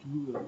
juga.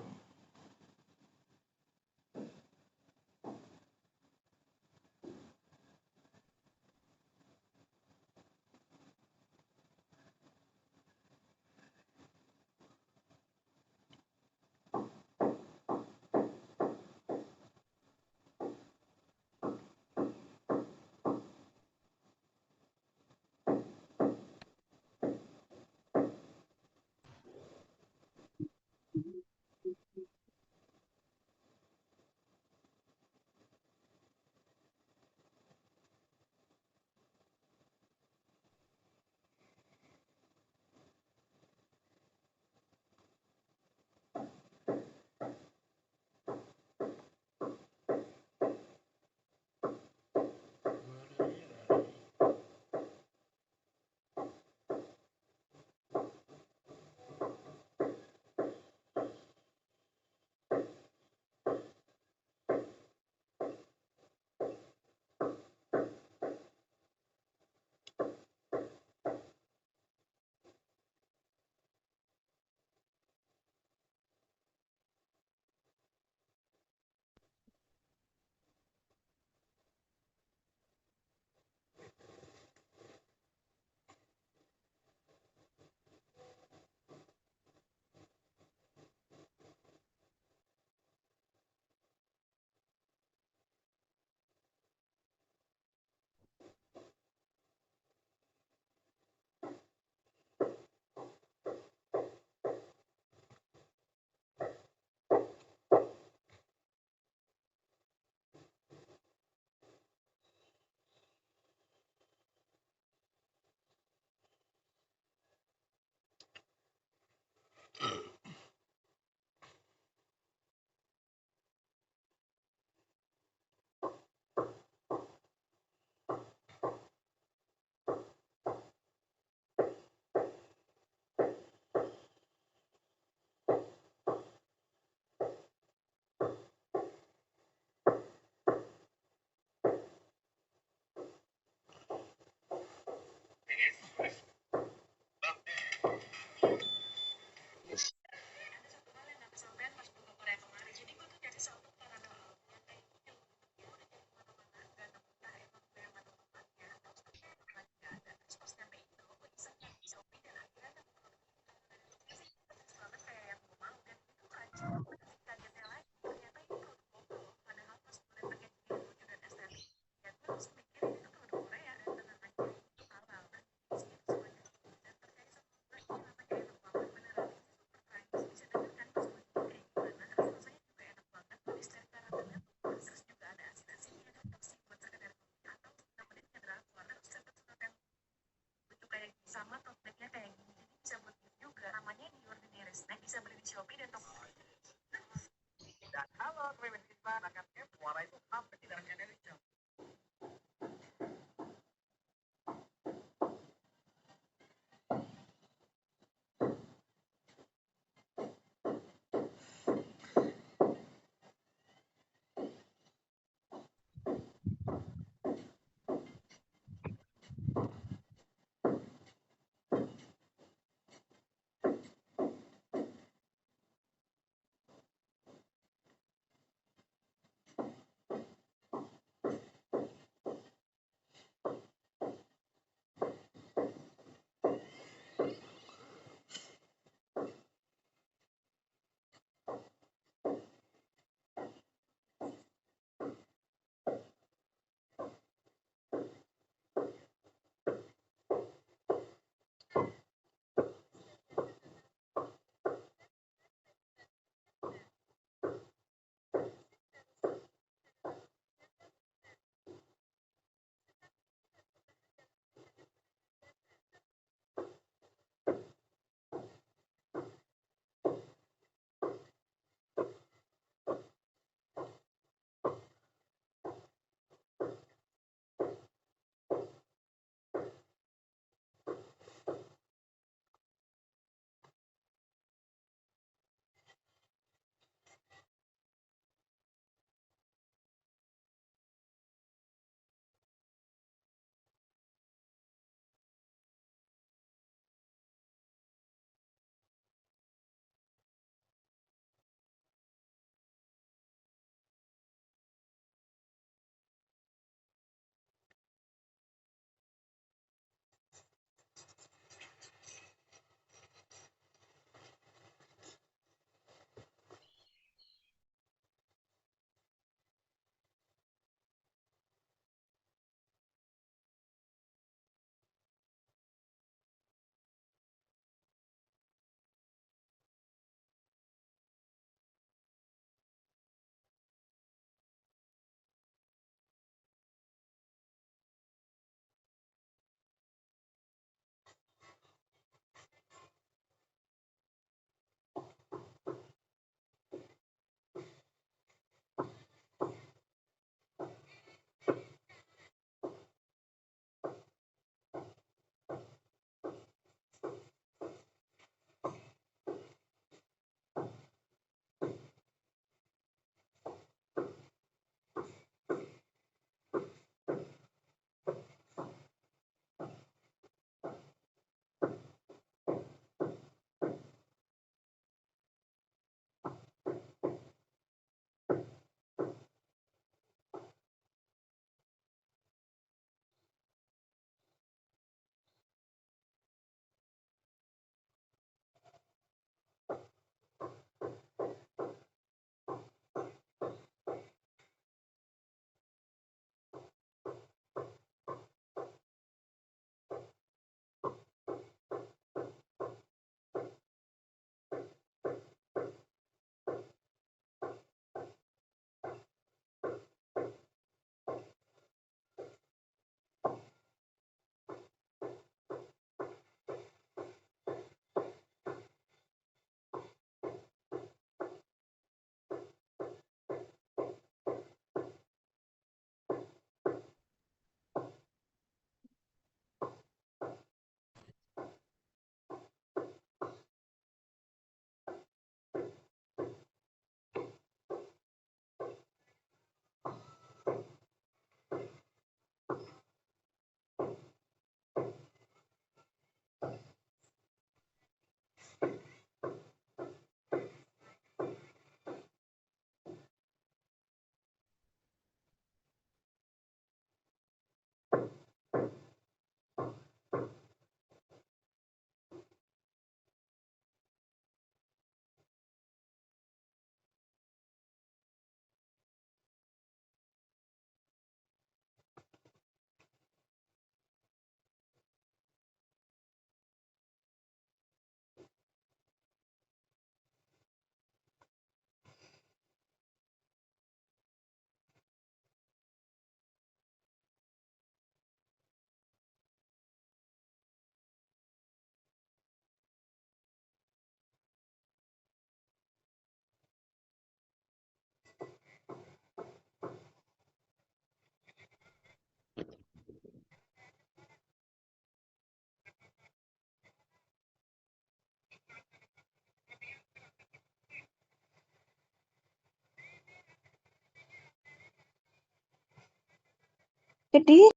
Jadi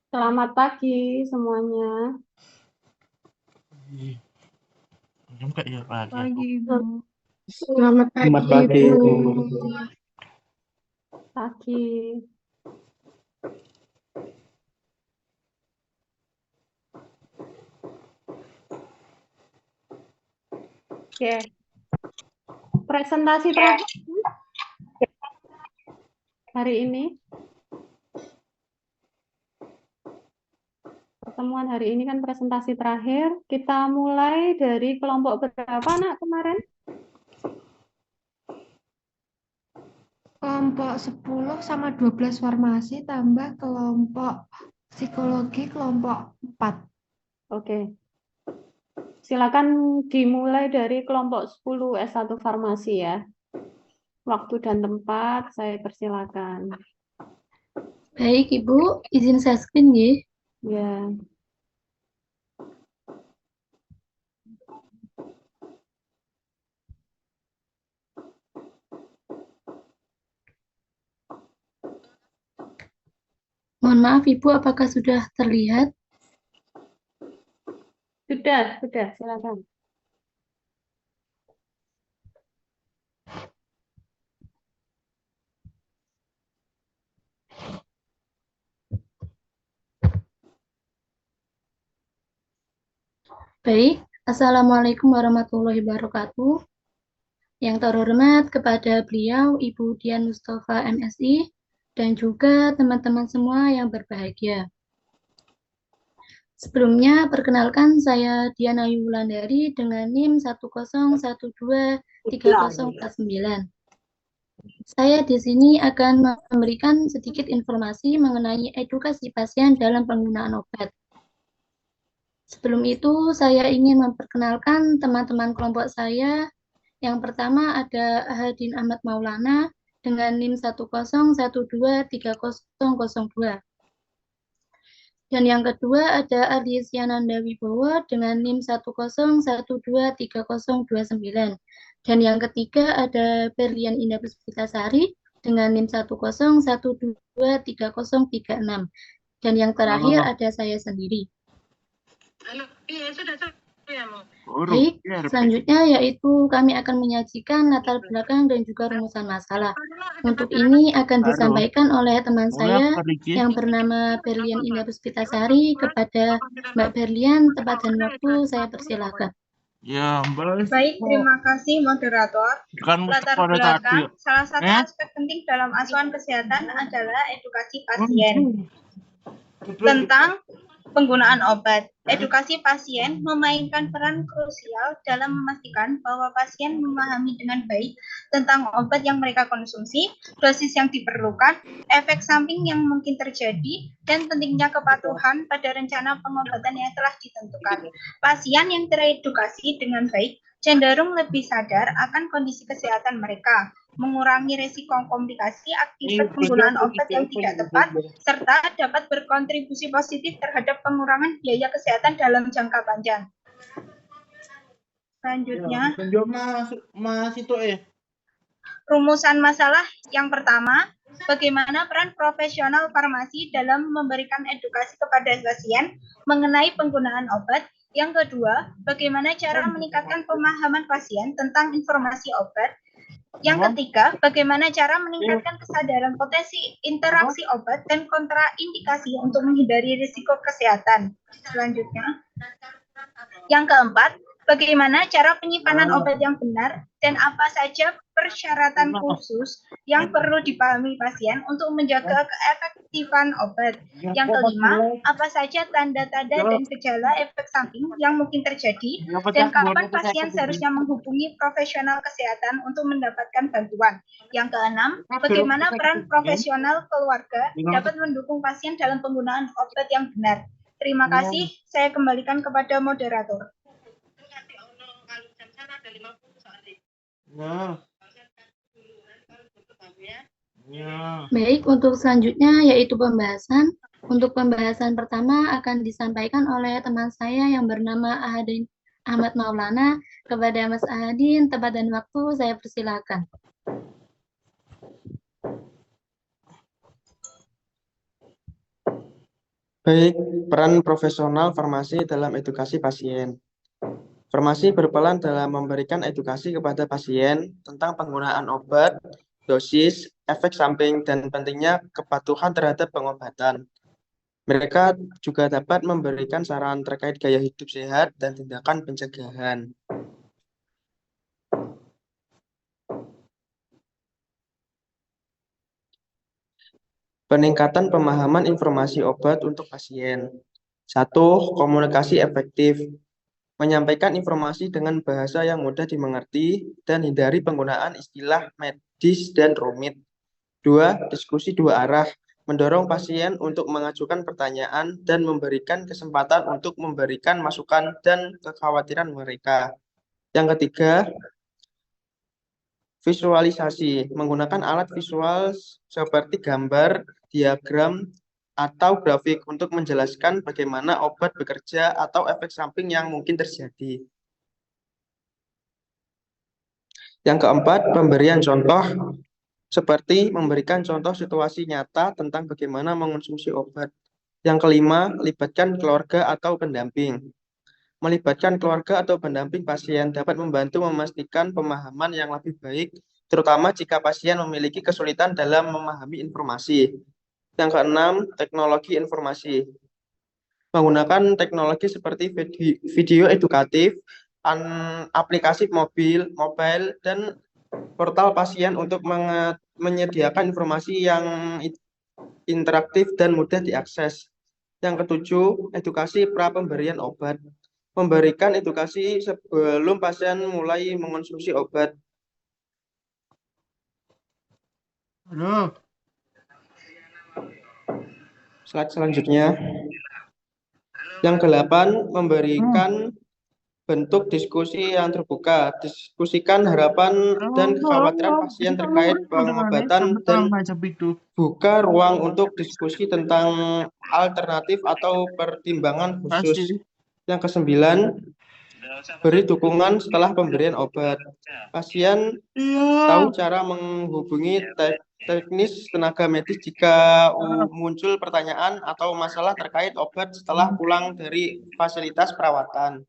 Selamat pagi semuanya. Pagi, Ibu. selamat pagi, Ibu. Pagi. Oke. Presentasi terakhir hari ini. Pertemuan hari ini kan presentasi terakhir. Kita mulai dari kelompok berapa, Nak, kemarin? Kelompok 10 sama 12 farmasi tambah kelompok psikologi kelompok 4. Oke. Silakan dimulai dari kelompok 10 S1 Farmasi ya. Waktu dan tempat saya persilakan. Baik, Ibu, izin saya screen nggih. Ya. Mohon maaf, Ibu, apakah sudah terlihat? Sudah, silakan. Baik, Assalamualaikum warahmatullahi wabarakatuh. Yang terhormat kepada beliau, Ibu Dian Mustafa MSI, dan juga teman-teman semua yang berbahagia. Sebelumnya, perkenalkan saya Diana Yulandari dengan NIM 101230449. Saya di sini akan memberikan sedikit informasi mengenai edukasi pasien dalam penggunaan obat. Sebelum itu, saya ingin memperkenalkan teman-teman kelompok saya. Yang pertama ada Ahadin Ahmad Maulana dengan NIM 101230002. Dan yang kedua ada Ardiesyananda Wibowo dengan NIM 101230029. Dan yang ketiga ada Berlian Indah Puspitasari dengan NIM 101230036. Dan yang terakhir ada saya sendiri. Baik, selanjutnya yaitu kami akan menyajikan latar belakang dan juga rumusan masalah. Untuk ini akan disampaikan oleh teman saya yang bernama Berlian Indah Puspitasari kepada Mbak Berlian. Tempat dan waktu saya persilakan. Ya, Mbak. baik, terima kasih moderator. Latar belakang, salah satu aspek penting dalam asuhan kesehatan adalah edukasi pasien tentang penggunaan obat. Edukasi pasien memainkan peran krusial dalam memastikan bahwa pasien memahami dengan baik tentang obat yang mereka konsumsi, dosis yang diperlukan, efek samping yang mungkin terjadi, dan pentingnya kepatuhan pada rencana pengobatan yang telah ditentukan. Pasien yang teredukasi dengan baik cenderung lebih sadar akan kondisi kesehatan mereka, mengurangi risiko komplikasi akibat penggunaan obat yang tidak tepat, serta dapat berkontribusi positif terhadap pengurangan biaya kesehatan dalam jangka panjang. Selanjutnya, rumusan masalah yang pertama, bagaimana peran profesional farmasi dalam memberikan edukasi kepada pasien mengenai penggunaan obat. Yang kedua, bagaimana cara meningkatkan pemahaman pasien tentang informasi obat. Yang ketiga, bagaimana cara meningkatkan kesadaran potensi interaksi obat dan kontraindikasi untuk menghindari risiko kesehatan. Selanjutnya, yang keempat, bagaimana cara penyimpanan obat yang benar dan apa saja persyaratan khusus yang perlu dipahami pasien untuk menjaga keefektifan obat. Yang kelima, apa saja tanda-tanda dan gejala efek samping yang mungkin terjadi dan kapan pasien seharusnya menghubungi profesional kesehatan untuk mendapatkan bantuan. Yang keenam, bagaimana peran profesional keluarga dapat mendukung pasien dalam penggunaan obat yang benar. Terima kasih. Saya kembalikan kepada moderator. Baik, untuk selanjutnya yaitu pembahasan. Untuk pembahasan pertama akan disampaikan oleh teman saya yang bernama Ahmad Maulana. Kepada Mas Ahadin, tempat dan waktu saya persilakan. Baik, peran profesional farmasi dalam edukasi pasien. Farmasi berperan dalam memberikan edukasi kepada pasien tentang penggunaan obat, dosis, efek samping, dan pentingnya kepatuhan terhadap pengobatan. Mereka juga dapat memberikan saran terkait gaya hidup sehat dan tindakan pencegahan. Peningkatan pemahaman informasi obat untuk pasien. 1. Komunikasi efektif. Menyampaikan informasi dengan bahasa yang mudah dimengerti dan hindari penggunaan istilah medis dan rumit. 2. Diskusi dua arah. Mendorong pasien untuk mengajukan pertanyaan dan memberikan kesempatan untuk memberikan masukan dan kekhawatiran mereka. Yang ketiga, visualisasi. Menggunakan alat visual seperti gambar, diagram, atau grafik untuk menjelaskan bagaimana obat bekerja atau efek samping yang mungkin terjadi. Yang keempat, pemberian contoh, seperti memberikan contoh situasi nyata tentang bagaimana mengonsumsi obat. Yang kelima, libatkan keluarga atau pendamping. Melibatkan keluarga atau pendamping pasien dapat membantu memastikan pemahaman yang lebih baik, terutama jika pasien memiliki kesulitan dalam memahami informasi. Yang keenam, teknologi informasi. Menggunakan teknologi seperti video edukatif, aplikasi mobile, dan portal pasien untuk menyediakan informasi yang interaktif dan mudah diakses. Yang ketujuh, edukasi pra pemberian obat. Memberikan edukasi sebelum pasien mulai mengonsumsi obat. Slide selanjutnya. Yang kedelapan, memberikan bentuk diskusi yang terbuka. Diskusikan harapan dan kekhawatiran pasien terkait pengobatan dan buka ruang untuk diskusi tentang alternatif atau pertimbangan khusus. Yang kesembilan, beri dukungan setelah pemberian obat. Pasien tahu cara menghubungi teknis tenaga medis jika muncul pertanyaan atau masalah terkait obat setelah pulang dari fasilitas perawatan.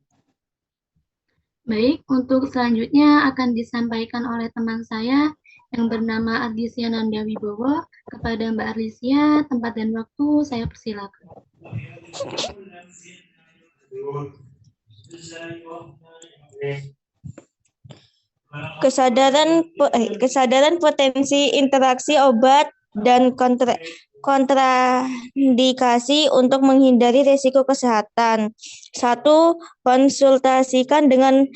Baik, untuk selanjutnya akan disampaikan oleh teman saya yang bernama Arlisia Nanda Wibowo. Kepada Mbak Arlisia, tempat dan waktu saya persilakan. Kesadaran potensi interaksi obat dan kontraindikasi untuk menghindari risiko kesehatan. 1. Konsultasikan dengan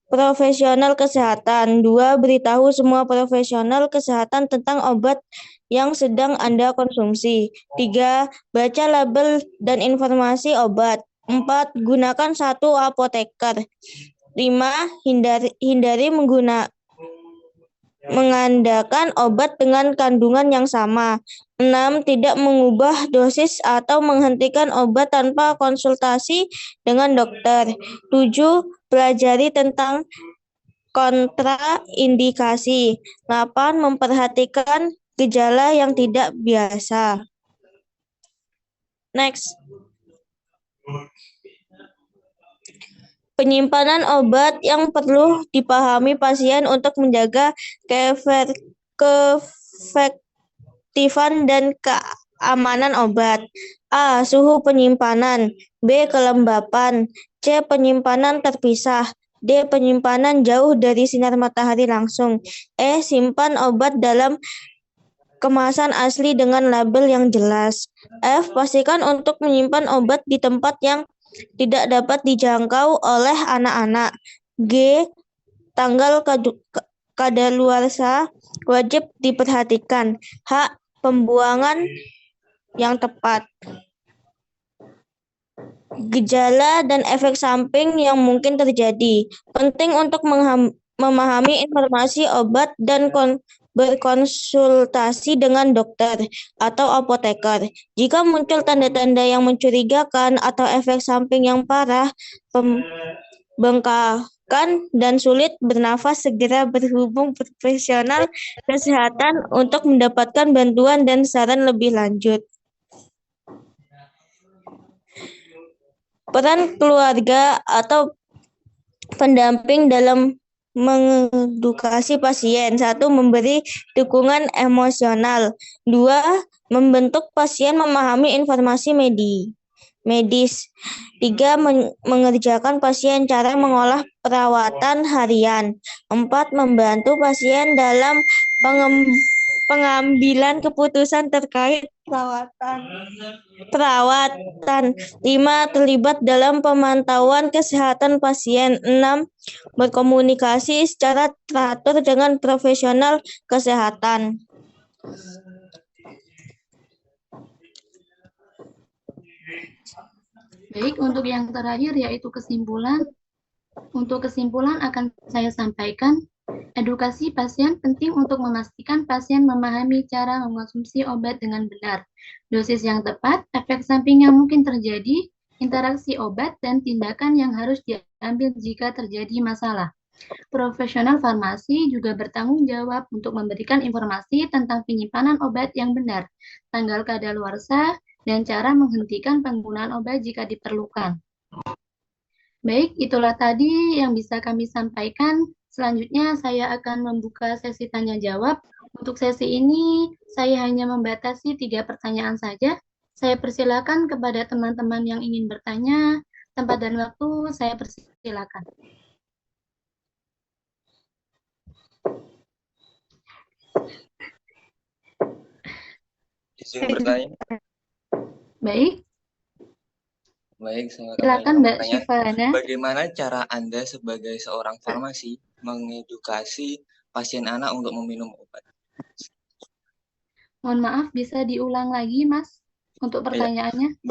profesional kesehatan. 2. Beritahu semua profesional kesehatan tentang obat yang sedang Anda konsumsi. 3. Baca label dan informasi obat. 4. Gunakan satu apoteker. 5. Hindari mengandalkan obat dengan kandungan yang sama. 6. Tidak mengubah dosis atau menghentikan obat tanpa konsultasi dengan dokter. 7. Pelajari tentang kontraindikasi. 8. Memperhatikan gejala yang tidak biasa. Next. Penyimpanan obat yang perlu dipahami pasien untuk menjaga keefektifan dan keamanan obat. A. Suhu penyimpanan. B. Kelembapan. C. Penyimpanan terpisah. D. Penyimpanan jauh dari sinar matahari langsung. E. Simpan obat dalam kemasan asli dengan label yang jelas. F. Pastikan untuk menyimpan obat di tempat yang tidak dapat dijangkau oleh anak-anak. G. Tanggal kadaluarsa wajib diperhatikan. H. Pembuangan yang tepat. gejala dan efek samping yang mungkin terjadi. Penting untuk memahami informasi obat dan berkonsultasi dengan dokter atau apoteker. Jika muncul tanda-tanda yang mencurigakan atau efek samping yang parah, pembengkakan dan sulit bernafas, segera berhubung profesional kesehatan untuk mendapatkan bantuan dan saran lebih lanjut. Peran keluarga atau pendamping dalam mengedukasi pasien. 1. Memberi dukungan emosional. 2. Membentuk pasien memahami informasi medis. 3. Mengerjakan pasien cara mengolah perawatan harian. 4. Membantu pasien dalam pengambilan keputusan terkait perawatan. 5. Terlibat dalam pemantauan kesehatan pasien. 6. Berkomunikasi secara teratur dengan profesional kesehatan. Baik, untuk yang terakhir yaitu kesimpulan. Untuk kesimpulan akan saya sampaikan, edukasi pasien penting untuk memastikan pasien memahami cara mengonsumsi obat dengan benar, dosis yang tepat, efek samping yang mungkin terjadi, interaksi obat, dan tindakan yang harus diambil jika terjadi masalah. Profesional farmasi juga bertanggung jawab untuk memberikan informasi tentang penyimpanan obat yang benar, tanggal kadaluarsa, dan cara menghentikan penggunaan obat jika diperlukan. Baik, itulah tadi yang bisa kami sampaikan. Selanjutnya saya akan membuka sesi tanya jawab. Untuk sesi ini saya hanya membatasi 3 pertanyaan saja. Saya persilakan kepada teman-teman yang ingin bertanya. Tempat dan waktu saya persilakan. Izin bertanya. Baik, Saya silakan Mbak bertanya, Syifana. bagaimana cara Anda sebagai seorang farmasi mengedukasi pasien anak untuk meminum obat? Mohon maaf, bisa diulang lagi, Mas, untuk pertanyaannya?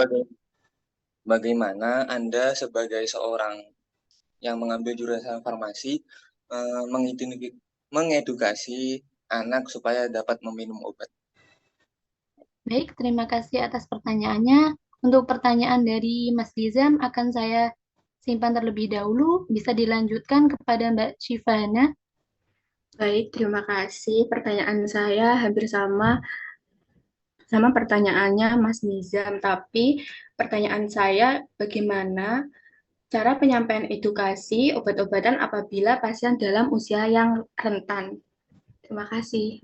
Bagaimana Anda sebagai seorang yang mengambil jurusan farmasi mengedukasi anak supaya dapat meminum obat? Baik, terima kasih atas pertanyaannya. Untuk pertanyaan dari Mas Gizam akan saya simpan terlebih dahulu. Bisa dilanjutkan kepada Mbak Syifana. Baik, terima kasih. Pertanyaan saya hampir sama pertanyaannya Mas Nizam, tapi pertanyaan saya bagaimana cara penyampaian edukasi obat-obatan apabila pasien dalam usia yang rentan? Terima kasih.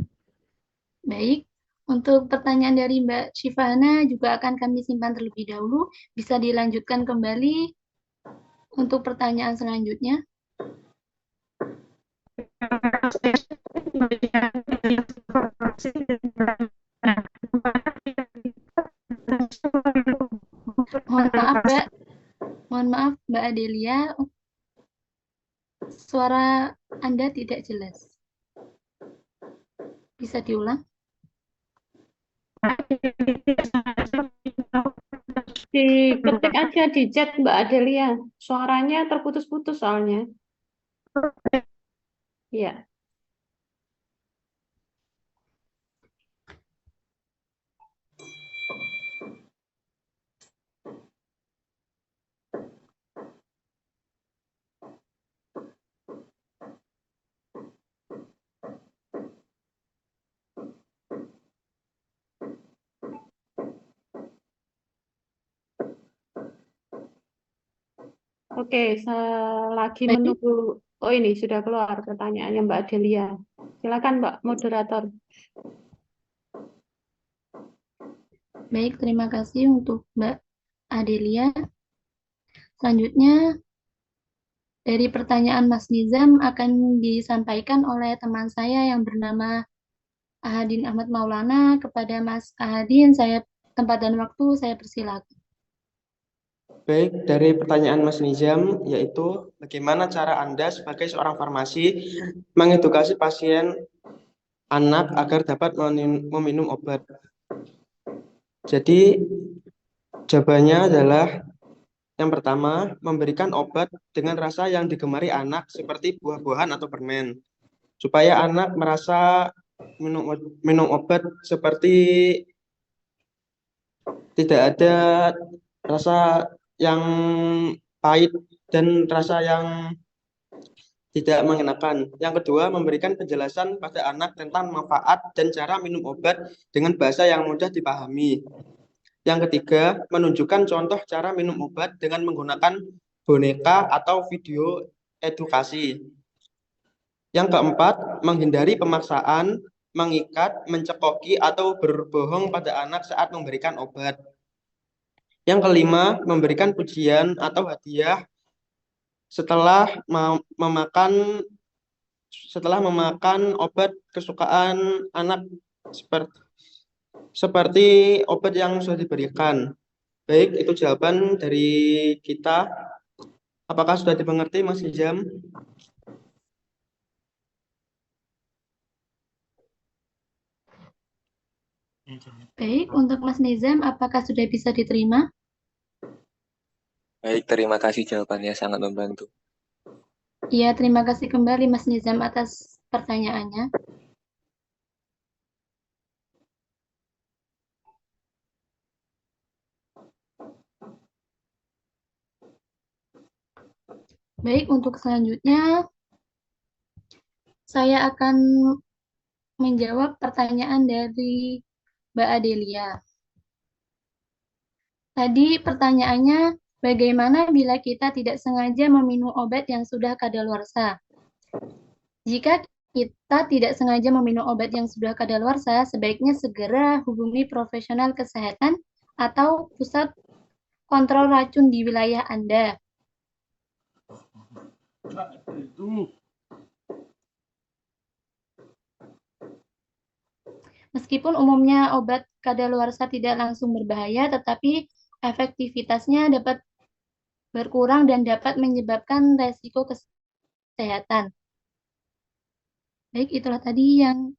Baik, untuk pertanyaan dari Mbak Syifana juga akan kami simpan terlebih dahulu. Bisa dilanjutkan kembali untuk pertanyaan selanjutnya. Mohon maaf Mbak Adelia, suara Anda tidak jelas. Bisa diulang? Diketik aja di chat Mbak Adelia. Suaranya terputus-putus soalnya. Iya. Oke, selagi menunggu. Oh, ini sudah keluar pertanyaannya Mbak Adelia. Silakan Mbak moderator. Baik, terima kasih untuk Mbak Adelia. Selanjutnya, dari pertanyaan Mas Nizam akan disampaikan oleh teman saya yang bernama Ahadin Ahmad Maulana. Kepada Mas Ahadin, tempat dan waktu saya persilakan. Baik, dari pertanyaan Mas Nizam, yaitu bagaimana cara Anda sebagai seorang farmasi mengedukasi pasien anak agar dapat meminum obat. Jadi, jawabannya adalah Yang pertama, memberikan obat dengan rasa yang digemari anak seperti buah-buahan atau permen, supaya anak merasa minum minum obat seperti tidak ada rasa yang pahit dan rasa yang tidak mengenakan. Yang kedua, memberikan penjelasan pada anak tentang manfaat dan cara minum obat dengan bahasa yang mudah dipahami. Yang ketiga, menunjukkan contoh cara minum obat dengan menggunakan boneka atau video edukasi. Yang keempat, menghindari pemaksaan, mengikat, mencekoki, atau berbohong pada anak saat memberikan obat. Yang kelima, memberikan pujian atau hadiah setelah memakan obat kesukaan anak seperti obat yang sudah diberikan. Baik, itu jawaban dari kita. Apakah sudah dimengerti, Mas Hizam? Baik, untuk Mas Nizam, apakah sudah bisa diterima? Baik, terima kasih jawabannya sangat membantu. Iya, terima kasih kembali Mas Nizam atas pertanyaannya. Baik, untuk selanjutnya saya akan menjawab pertanyaan dari Mbak Adelia. Tadi pertanyaannya, bagaimana bila kita tidak sengaja meminum obat yang sudah kadaluarsa? Jika kita tidak sengaja meminum obat yang sudah kadaluarsa, sebaiknya segera hubungi profesional kesehatan atau pusat kontrol racun di wilayah Anda. Meskipun umumnya obat kadaluarsa tidak langsung berbahaya, tetapi efektivitasnya dapat berkurang dan dapat menyebabkan resiko kesehatan. Baik, itulah tadi yang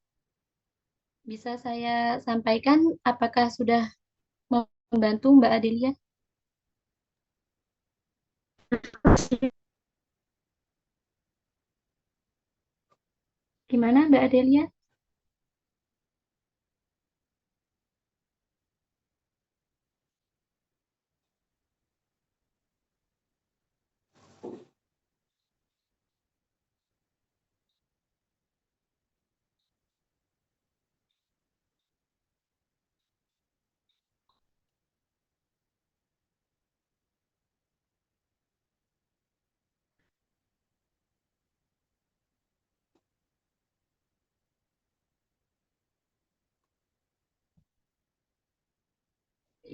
bisa saya sampaikan. Apakah sudah membantu Mbak Adelia? Gimana Mbak Adelia?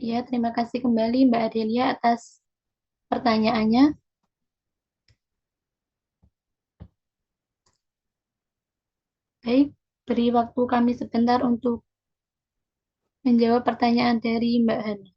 Ya, terima kasih kembali Mbak Adelia atas pertanyaannya. Baik, beri waktu kami sebentar untuk menjawab pertanyaan dari Mbak Hana.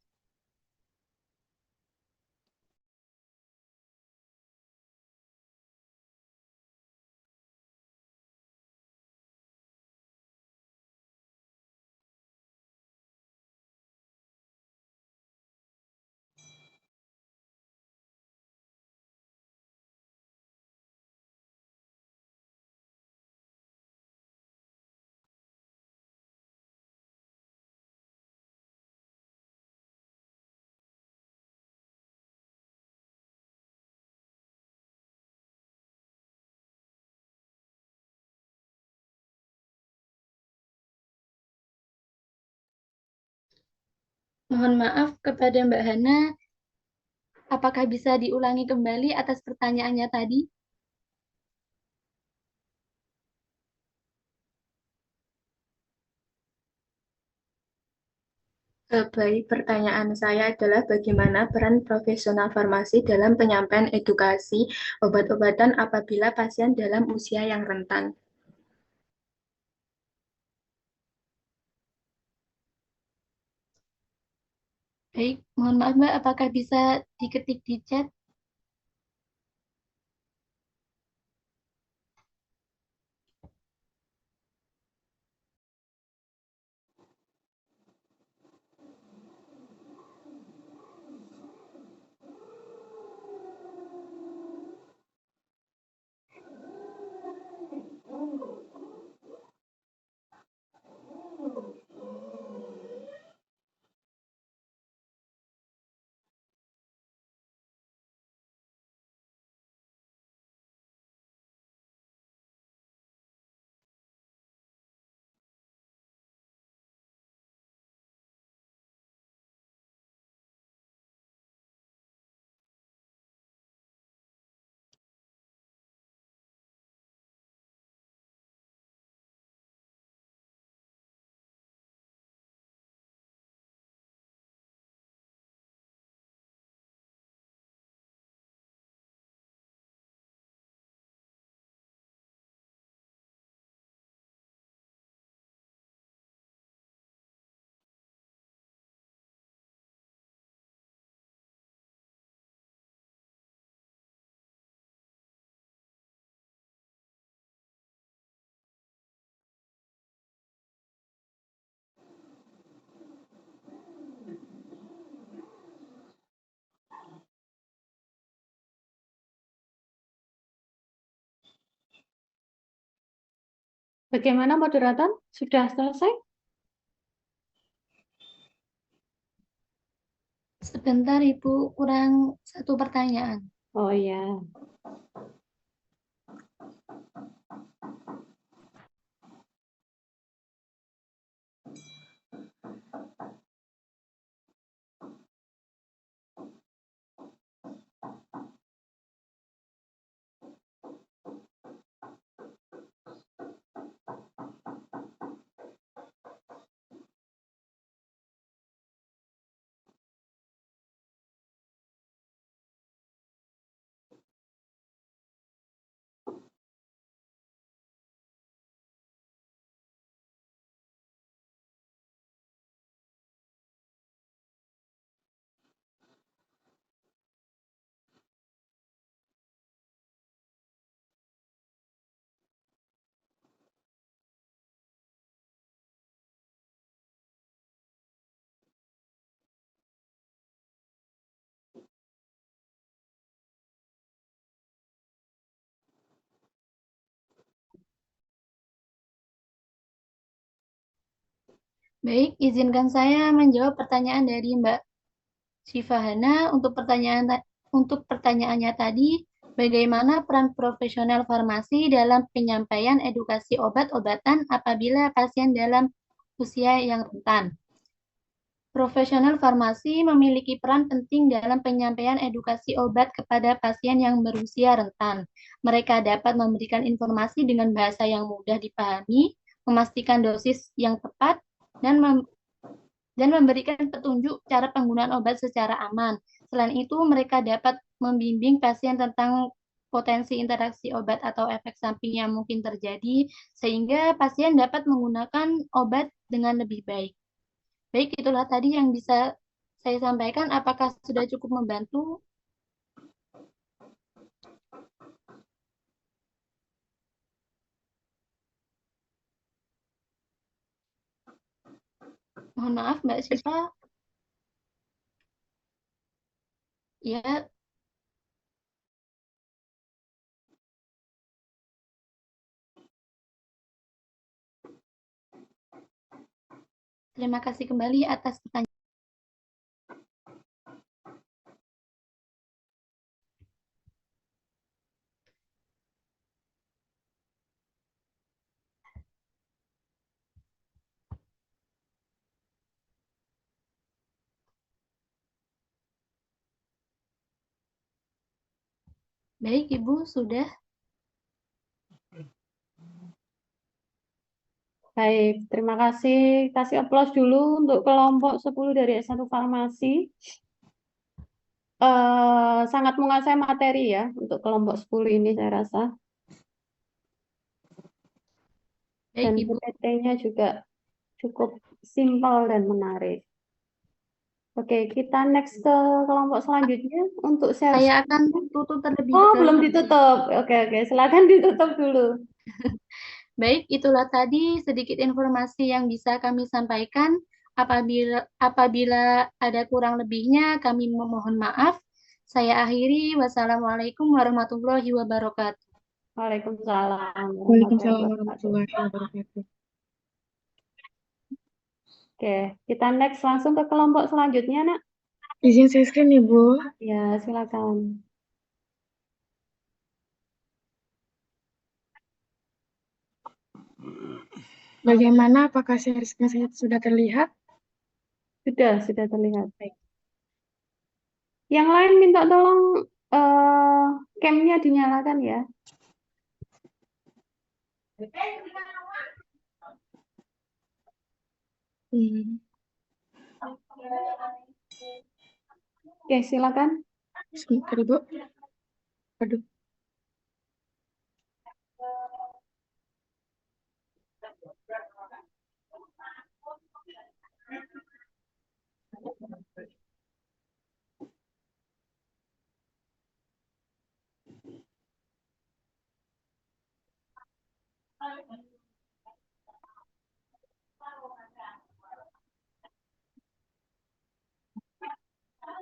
Mohon maaf kepada Mbak Hana, apakah bisa diulangi kembali atas pertanyaannya tadi? Baik, pertanyaan saya adalah bagaimana peran profesional farmasi dalam penyampaian edukasi obat-obatan apabila pasien dalam usia yang rentan? Baik, mohon maaf Mbak, apakah bisa diketik di chat? Bagaimana moderator? Sudah selesai? Sebentar, Ibu, kurang satu pertanyaan. Oh iya. Baik, izinkan saya menjawab pertanyaan dari Mbak Syifahana untuk pertanyaannya tadi, bagaimana peran profesional farmasi dalam penyampaian edukasi obat-obatan apabila pasien dalam usia yang rentan? Profesional farmasi memiliki peran penting dalam penyampaian edukasi obat kepada pasien yang berusia rentan. Mereka dapat memberikan informasi dengan bahasa yang mudah dipahami, memastikan dosis yang tepat, dan memberikan petunjuk cara penggunaan obat secara aman. Selain itu, mereka dapat membimbing pasien tentang potensi interaksi obat atau efek samping yang mungkin terjadi, sehingga pasien dapat menggunakan obat dengan lebih baik. Baik, itulah tadi yang bisa saya sampaikan. Apakah sudah cukup membantu? Mohon maaf, Mbak Syifa. Ya, terima kasih kembali atas pertanyaan. Baik, Ibu, sudah. Baik, terima kasih. Kasih aplaus dulu untuk kelompok 10 dari S1 Farmasi. Sangat menguasai materi ya untuk kelompok 10 ini saya rasa. Baik, Dan Ibu. PPT-nya juga cukup simpel dan menarik. Oke, kita next ke kelompok selanjutnya untuk share. Saya akan tutup terlebih Oh, dahulu. belum ditutup. Oke, silakan ditutup dulu. Baik, itulah tadi sedikit informasi yang bisa kami sampaikan. Apabila ada kurang lebihnya, kami memohon maaf. Saya akhiri. Wassalamualaikum warahmatullahi wabarakatuh. Waalaikumsalam Waalaikumsalam warahmatullahi wabarakatuh. warahmatullahi wabarakatuh. Oke, kita next langsung ke kelompok selanjutnya, Nak. Izin share screen, Ibu. Ya, silakan. Bagaimana? Apakah share screen saya sudah terlihat? Sudah terlihat. Baik. Yang lain minta tolong cam-nya dinyalakan ya. Oke, silakan. Sebentar, Ibu. Aduh.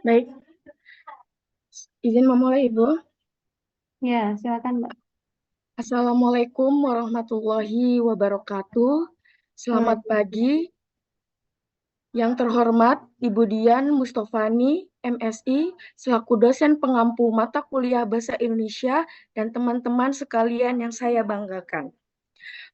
Baik. Izin memulai, Ibu. Ya, silakan, Mbak. Assalamualaikum warahmatullahi wabarakatuh. Selamat pagi. Yang terhormat Ibu Dian Mustofani, MSI, selaku dosen pengampu mata kuliah Bahasa Indonesia dan teman-teman sekalian yang saya banggakan.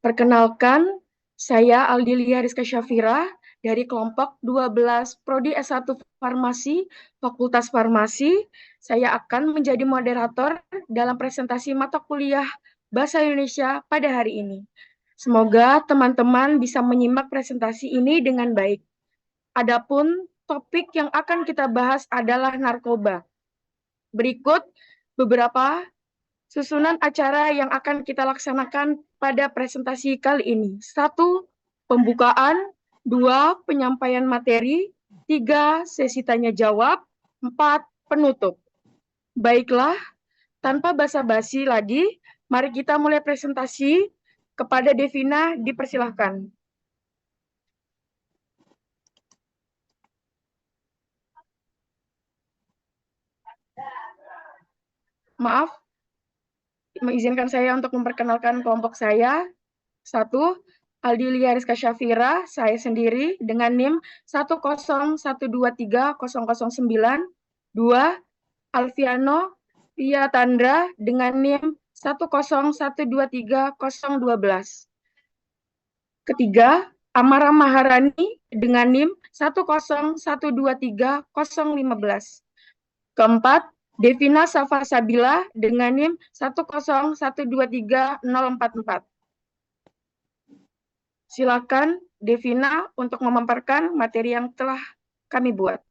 Perkenalkan, saya Aldilia Rizka Syafira dari kelompok 12 Prodi S1 Farmasi, Fakultas Farmasi. Saya akan menjadi moderator dalam presentasi mata kuliah Bahasa Indonesia pada hari ini. Semoga teman-teman bisa menyimak presentasi ini dengan baik. Adapun topik yang akan kita bahas adalah narkoba. Berikut beberapa susunan acara yang akan kita laksanakan pada presentasi kali ini. 1. Pembukaan. 2. Penyampaian materi. 3. Sesi tanya jawab. 4. Penutup. Baiklah, tanpa basa-basi lagi, mari kita mulai presentasi. Kepada Devina, dipersilahkan. Maaf, mengizinkan saya untuk memperkenalkan kelompok saya. 1. Aldilia Rizka Syafira, saya sendiri dengan NIM 101230009. 2. Alfiano Pia Tandra dengan NIM 101230012. Ketiga, Amara Maharani dengan NIM 101230015. Keempat, Devina Safa Sabila dengan NIM 101230044. Silakan Devina untuk memaparkan materi yang telah kami buat.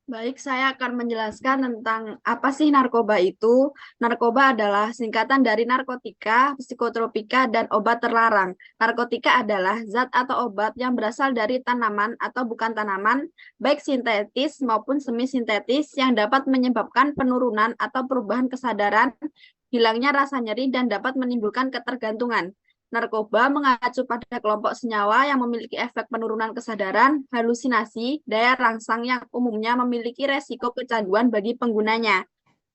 Baik, saya akan menjelaskan tentang apa sih narkoba itu. Narkoba adalah singkatan dari narkotika, psikotropika, dan obat terlarang. Narkotika adalah zat atau obat yang berasal dari tanaman atau bukan tanaman, baik sintetis maupun semi-sintetis yang dapat menyebabkan penurunan atau perubahan kesadaran, hilangnya rasa nyeri, dan dapat menimbulkan ketergantungan. Narkoba mengacu pada kelompok senyawa yang memiliki efek penurunan kesadaran, halusinasi, daya rangsang yang umumnya memiliki resiko kecanduan bagi penggunanya.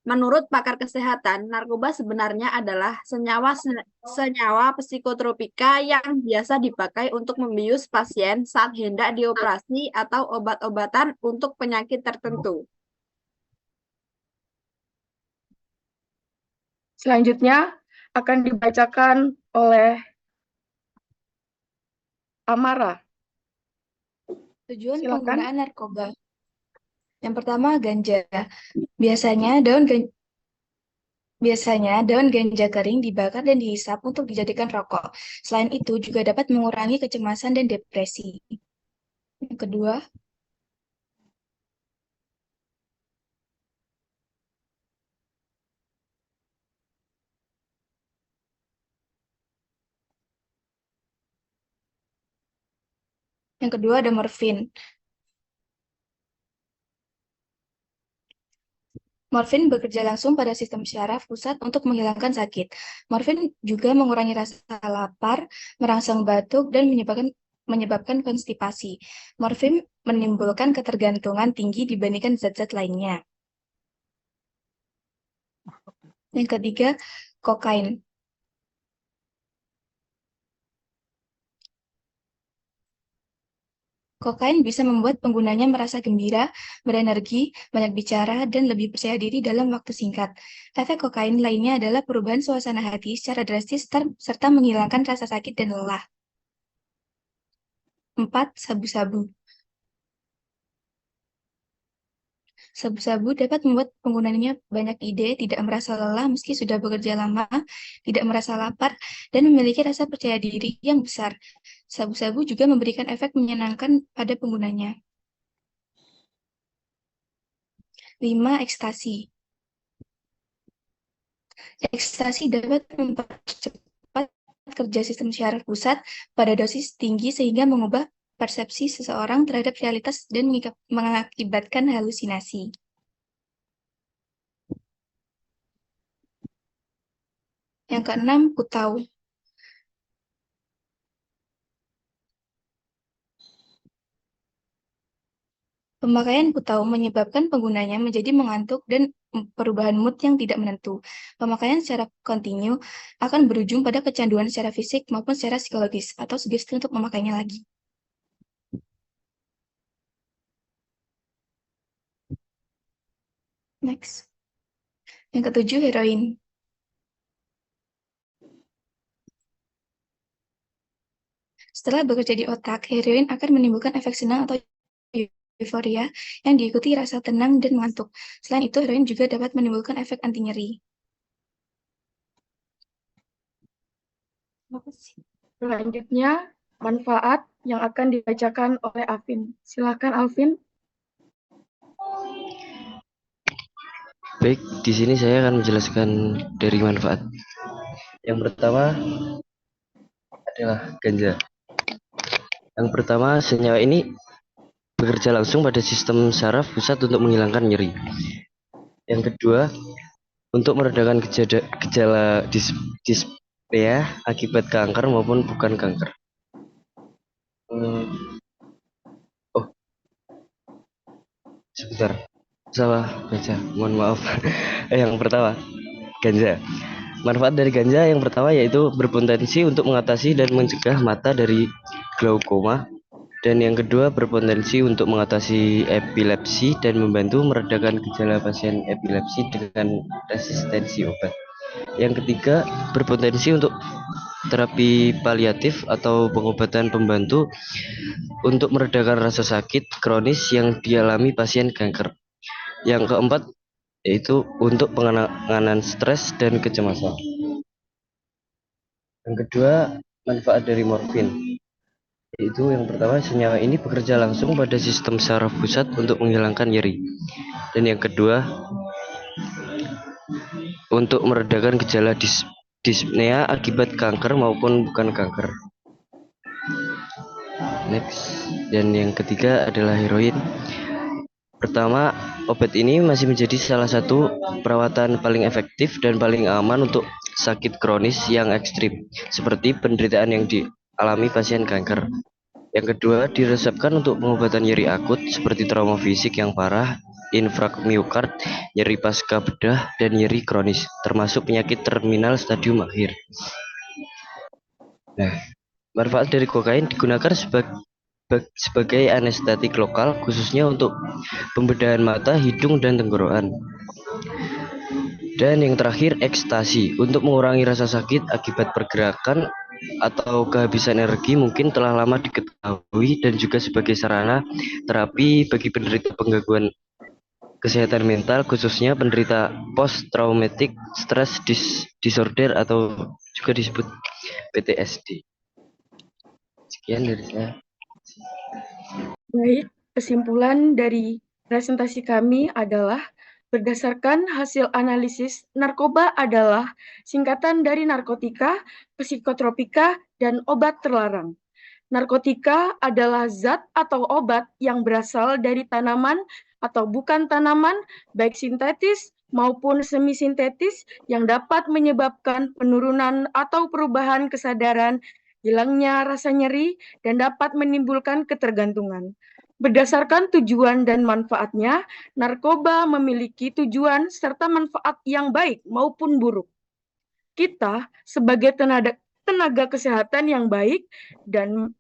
Menurut pakar kesehatan, narkoba sebenarnya adalah senyawa psikotropika yang biasa dipakai untuk membius pasien saat hendak dioperasi atau obat-obatan untuk penyakit tertentu. Selanjutnya akan dibacakan oleh Amara. Tujuan Silakan. penggunaan narkoba. Yang pertama, ganja. Biasanya daun ganja kering dibakar dan dihisap untuk dijadikan rokok. Selain itu, juga dapat mengurangi kecemasan dan depresi. Yang kedua, ada morfin. Morfin bekerja langsung pada sistem syaraf pusat untuk menghilangkan sakit. Morfin juga mengurangi rasa lapar, merangsang batuk, dan menyebabkan konstipasi. Morfin menimbulkan ketergantungan tinggi dibandingkan zat-zat lainnya. Yang ketiga, kokain. Kokain bisa membuat penggunanya merasa gembira, berenergi, banyak bicara, dan lebih percaya diri dalam waktu singkat. Efek kokain lainnya adalah perubahan suasana hati secara drastis serta menghilangkan rasa sakit dan lelah. 4. Sabu-sabu. Sabu-sabu dapat membuat penggunanya banyak ide, tidak merasa lelah meski sudah bekerja lama, tidak merasa lapar, dan memiliki rasa percaya diri yang besar. Sabu-sabu juga memberikan efek menyenangkan pada penggunanya. 5. Ekstasi. Ekstasi dapat mempercepat kerja sistem syaraf pusat pada dosis tinggi sehingga mengubah persepsi seseorang terhadap realitas dan mengakibatkan halusinasi. Yang keenam, kutau. Pemakaian putau menyebabkan penggunanya menjadi mengantuk dan perubahan mood yang tidak menentu. Pemakaian secara kontinu akan berujung pada kecanduan secara fisik maupun secara psikologis atau sugesti untuk memakainya lagi. Next. Yang ketujuh, heroin. Setelah bekerja di otak, heroin akan menimbulkan efek senang atau euforia yang diikuti rasa tenang dan mengantuk. Selain itu, heroin juga dapat menimbulkan efek anti nyeri. Selanjutnya, manfaat yang akan dibacakan oleh Alvin. Silakan Alvin. Baik, di sini saya akan menjelaskan dari manfaat. Yang pertama adalah ganja. Yang pertama, senyawa ini bekerja langsung pada sistem saraf pusat untuk menghilangkan nyeri. Yang kedua, untuk meredakan gejala dispnea akibat kanker maupun bukan kanker. Sebentar, salah baca, mohon maaf. Yang pertama, ganja. Manfaat dari ganja yang pertama yaitu berpotensi untuk mengatasi dan mencegah mata dari glaukoma. Dan yang kedua berpotensi untuk mengatasi epilepsi dan membantu meredakan gejala pasien epilepsi dengan resistensi obat. Yang ketiga berpotensi untuk terapi paliatif atau pengobatan pembantu untuk meredakan rasa sakit kronis yang dialami pasien kanker. Yang keempat yaitu untuk penanganan stres dan kecemasan. Yang kedua manfaat dari morfin. Yaitu yang pertama, senyawa ini bekerja langsung pada sistem saraf pusat untuk menghilangkan nyeri. Dan yang kedua, untuk meredakan gejala dispnea akibat kanker maupun bukan kanker. Next. Dan yang ketiga adalah heroin. Pertama, obat ini masih menjadi salah satu perawatan paling efektif dan paling aman untuk sakit kronis yang ekstrim, seperti penderitaan yang dialami pasien kanker. Yang kedua, diresepkan untuk pengobatan nyeri akut seperti trauma fisik yang parah, infrak miokard, nyeri pasca bedah, dan nyeri kronis, termasuk penyakit terminal stadium akhir. Nah, manfaat dari kokain digunakan sebagai anestetik lokal, khususnya untuk pembedahan mata, hidung, dan tenggorokan. Dan yang terakhir, ekstasi, untuk mengurangi rasa sakit akibat pergerakan atau kehabisan energi mungkin telah lama diketahui dan juga sebagai sarana terapi bagi penderita penggangguan kesehatan mental, khususnya penderita post traumatic stress disorder atau juga disebut PTSD. Sekian dari saya. Baik, kesimpulan dari presentasi kami adalah berdasarkan hasil analisis, narkoba adalah singkatan dari narkotika, psikotropika, dan obat terlarang. Narkotika adalah zat atau obat yang berasal dari tanaman atau bukan tanaman, baik sintetis maupun semi-sintetis, yang dapat menyebabkan penurunan atau perubahan kesadaran, hilangnya rasa nyeri, dan dapat menimbulkan ketergantungan. Berdasarkan tujuan dan manfaatnya, narkoba memiliki tujuan serta manfaat yang baik maupun buruk. Kita sebagai tenaga kesehatan yang baik dan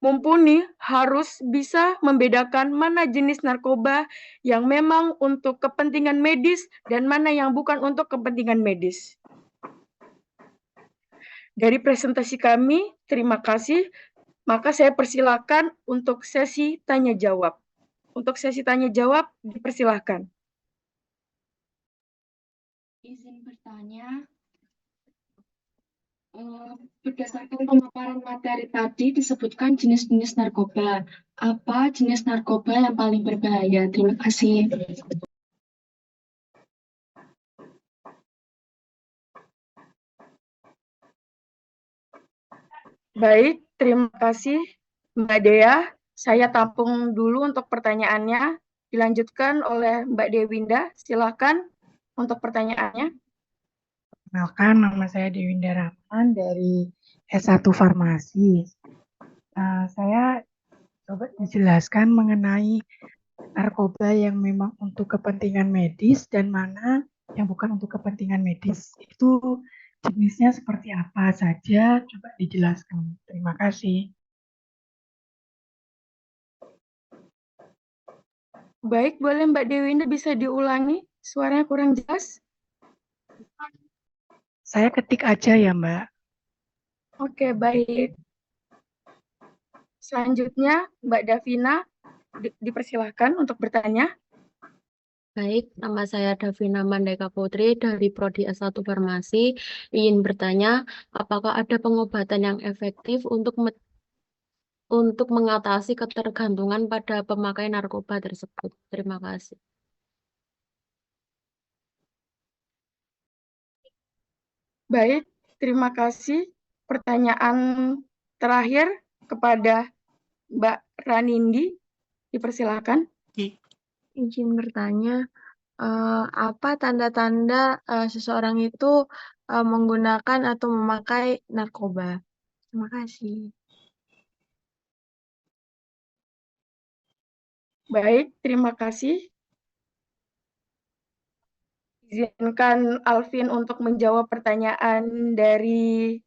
mumpuni harus bisa membedakan mana jenis narkoba yang memang untuk kepentingan medis dan mana yang bukan untuk kepentingan medis. Dari presentasi kami, terima kasih. Maka saya persilakan untuk sesi tanya jawab. Untuk sesi tanya jawab, dipersilahkan. Izin bertanya, berdasarkan pemaparan materi tadi disebutkan jenis-jenis narkoba. Apa jenis narkoba yang paling berbahaya? Terima kasih. Baik, terima kasih Mbak Dea. Saya tampung dulu untuk pertanyaannya. Dilanjutkan oleh Mbak Dewinda. Silakan untuk pertanyaannya. Perkenalkan, nama saya Dewinda Rahman dari S1 Farmasi. Saya coba dijelaskan mengenai narkoba yang memang untuk kepentingan medis dan mana yang bukan untuk kepentingan medis. Itu jenisnya seperti apa saja? Coba dijelaskan. Terima kasih. Baik, boleh Mbak Dewinda bisa diulangi? Suaranya kurang jelas. Saya ketik aja ya, Mbak. Oke, baik. Selanjutnya, Mbak Davina dipersilahkan untuk bertanya. Baik, nama saya Davina Mandeka Putri dari Prodi S1 Farmasi. Ingin bertanya, apakah ada pengobatan yang efektif untuk mengatasi ketergantungan pada pemakai narkoba tersebut? Terima kasih. Baik, terima kasih. Pertanyaan terakhir kepada Mbak Ranindi, dipersilakan. Izin bertanya, apa tanda-tanda seseorang itu menggunakan atau memakai narkoba? Terima kasih. Baik, terima kasih. Izinkan Alvin untuk menjawab pertanyaan dari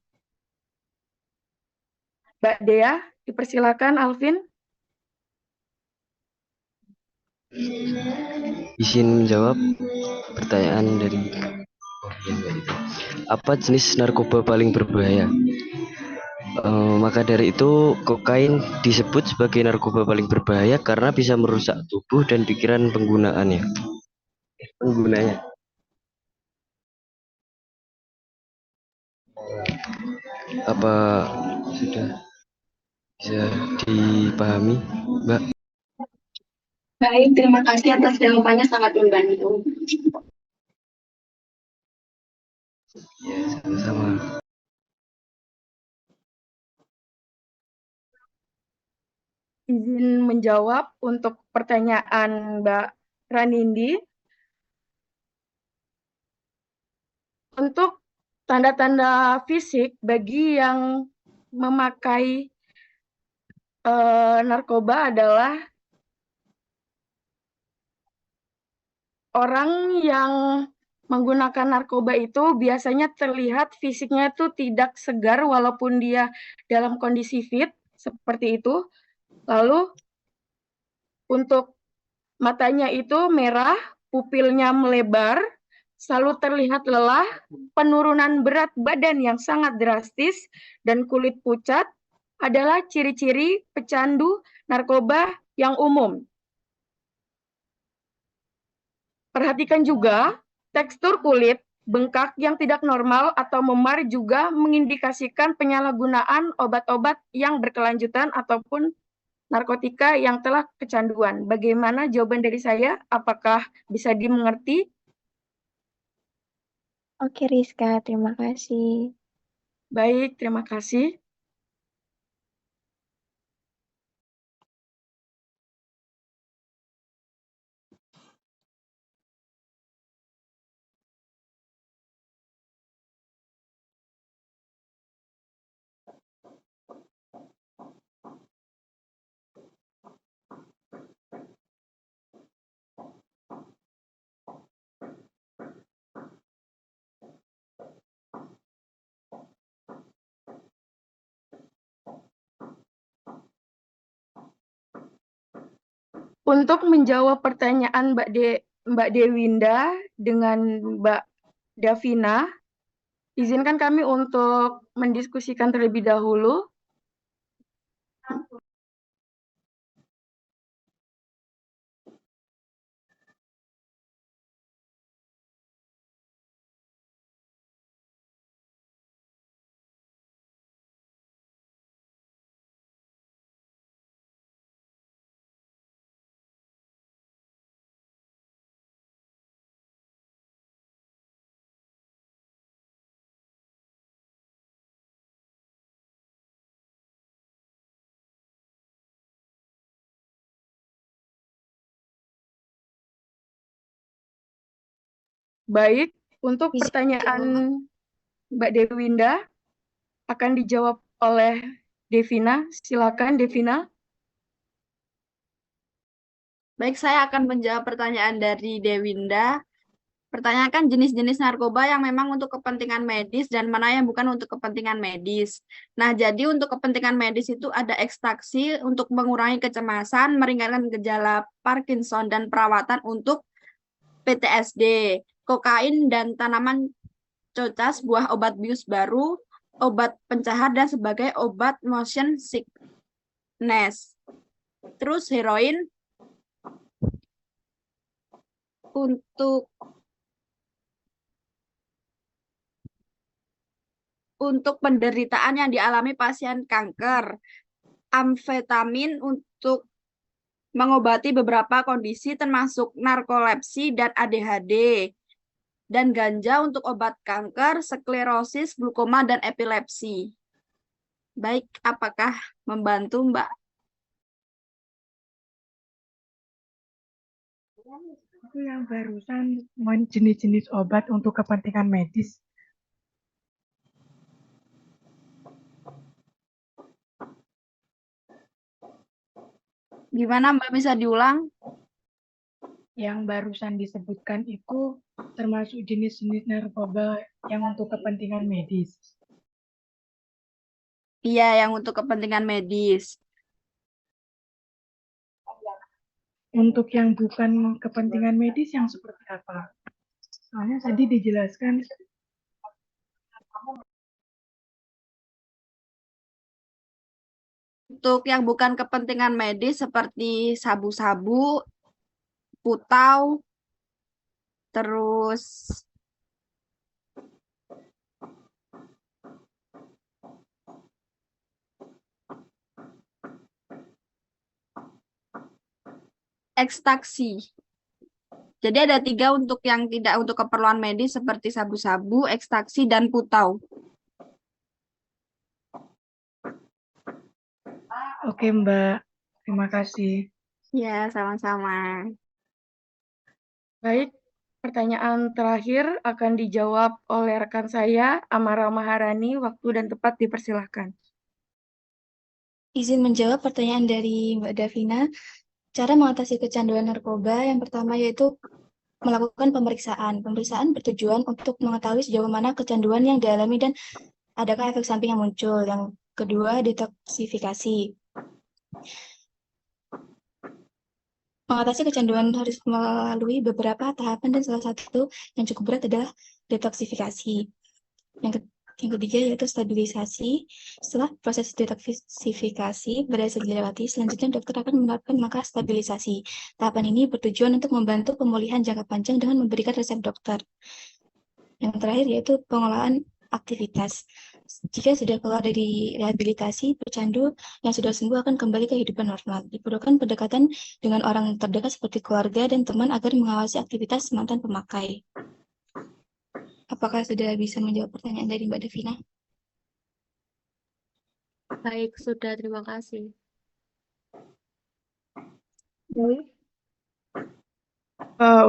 Mbak Dea. Dipersilakan, Alvin. Izin menjawab pertanyaan dari apa jenis narkoba paling berbahaya? Maka dari itu kokain disebut sebagai narkoba paling berbahaya karena bisa merusak tubuh dan pikiran penggunanya. Apa sudah bisa dipahami, Mbak? Baik, terima kasih atas jawabannya sangat membantu. Ya, sama-sama. Izin menjawab untuk pertanyaan Mbak Ranindi. Untuk tanda-tanda fisik bagi yang memakai narkoba adalah orang yang menggunakan narkoba itu biasanya terlihat fisiknya itu tidak segar walaupun dia dalam kondisi fit, seperti itu. Lalu untuk matanya itu merah, pupilnya melebar, selalu terlihat lelah, penurunan berat badan yang sangat drastis, dan kulit pucat adalah ciri-ciri pecandu narkoba yang umum. Perhatikan juga tekstur kulit, bengkak yang tidak normal atau memar juga mengindikasikan penyalahgunaan obat-obat yang berkelanjutan ataupun narkotika yang telah kecanduan. Bagaimana jawaban dari saya? Apakah bisa dimengerti? Oke, Rizka, terima kasih. Baik, terima kasih. Untuk menjawab pertanyaan Mbak Dewinda dengan Mbak Davina, izinkan kami untuk mendiskusikan terlebih dahulu. Baik, untuk pertanyaan Mbak Dewinda akan dijawab oleh Devina. Silakan, Devina. Baik, saya akan menjawab pertanyaan dari Dewinda. Pertanyakan jenis-jenis narkoba yang memang untuk kepentingan medis dan mana yang bukan untuk kepentingan medis. Nah, jadi untuk kepentingan medis itu ada ekstraksi untuk mengurangi kecemasan, meringankan gejala Parkinson, dan perawatan untuk PTSD, kokain dan tanaman cocas, buah obat bius baru, obat pencahar, dan sebagai obat motion sickness. Terus heroin untuk penderitaan yang dialami pasien kanker, amfetamin untuk mengobati beberapa kondisi termasuk narkolepsi dan ADHD, dan ganja untuk obat kanker, sklerosis, glukoma, dan epilepsi. Baik, apakah membantu, Mbak? Itu yang barusan jenis-jenis obat untuk kepentingan medis. Gimana, Mbak, bisa diulang? Yang barusan disebutkan itu termasuk jenis-jenis narkoba yang untuk kepentingan medis. Iya, yang untuk kepentingan medis. Untuk yang bukan kepentingan medis yang seperti apa? Soalnya tadi dijelaskan Untuk yang bukan kepentingan medis seperti sabu-sabu, putau, terus ekstaksi. Jadi ada 3 untuk yang tidak untuk keperluan medis seperti sabu-sabu, ekstaksi, dan putau. Oke, Mbak. Terima kasih. Ya, sama-sama. Baik, pertanyaan terakhir akan dijawab oleh rekan saya, Amara Maharani. Waktu dan tempat dipersilahkan. Izin menjawab pertanyaan dari Mbak Davina. Cara mengatasi kecanduan narkoba yang pertama yaitu melakukan pemeriksaan. Pemeriksaan bertujuan untuk mengetahui sejauh mana kecanduan yang dialami dan adakah efek samping yang muncul. Yang kedua, detoksifikasi. Mengatasi kecanduan harus melalui beberapa tahapan dan salah satu yang cukup berat adalah detoksifikasi. Yang ketiga yaitu stabilisasi. Setelah proses detoksifikasi berhasil dilewati, selanjutnya dokter akan menerapkan langkah stabilisasi. Tahapan ini bertujuan untuk membantu pemulihan jangka panjang dengan memberikan resep dokter. Yang terakhir yaitu pengolahan aktivitas. Jika sudah keluar dari rehabilitasi, pecandu yang sudah sembuh akan kembali ke kehidupan normal. Diperlukan pendekatan dengan orang terdekat seperti keluarga dan teman agar mengawasi aktivitas mantan pemakai. Apakah sudah bisa menjawab pertanyaan dari Mbak Davina? Baik, sudah. Terima kasih.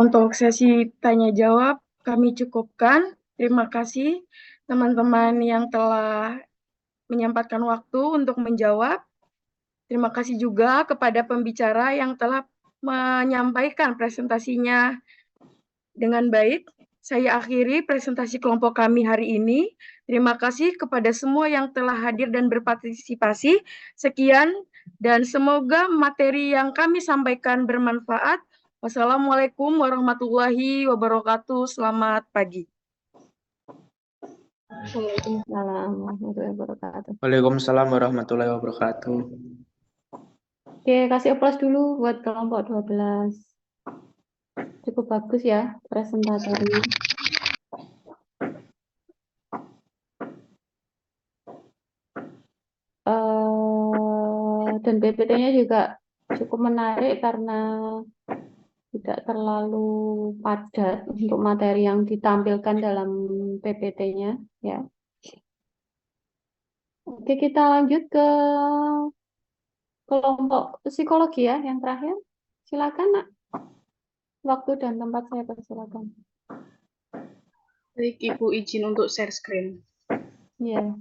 Untuk sesi tanya jawab kami cukupkan. Terima kasih teman-teman yang telah menyempatkan waktu untuk menjawab. Terima kasih juga kepada pembicara yang telah menyampaikan presentasinya dengan baik. Saya akhiri presentasi kelompok kami hari ini. Terima kasih kepada semua yang telah hadir dan berpartisipasi. Sekian dan semoga materi yang kami sampaikan bermanfaat. Wassalamualaikum warahmatullahi wabarakatuh. Selamat pagi. Waalaikumsalam warahmatullahi wabarakatuh. Waalaikumsalam warahmatullahi wabarakatuh. Oke, kasih aplaus dulu buat kelompok 12. Cukup bagus ya presentasinya. Dan PPT-nya juga cukup menarik karena tidak terlalu padat untuk materi yang ditampilkan dalam PPT-nya ya. Oke, kita lanjut ke kelompok psikologi ya yang terakhir. Silakan, Nak. Waktu dan tempat saya persilakan. Baik, Ibu izin untuk share screen. Iya.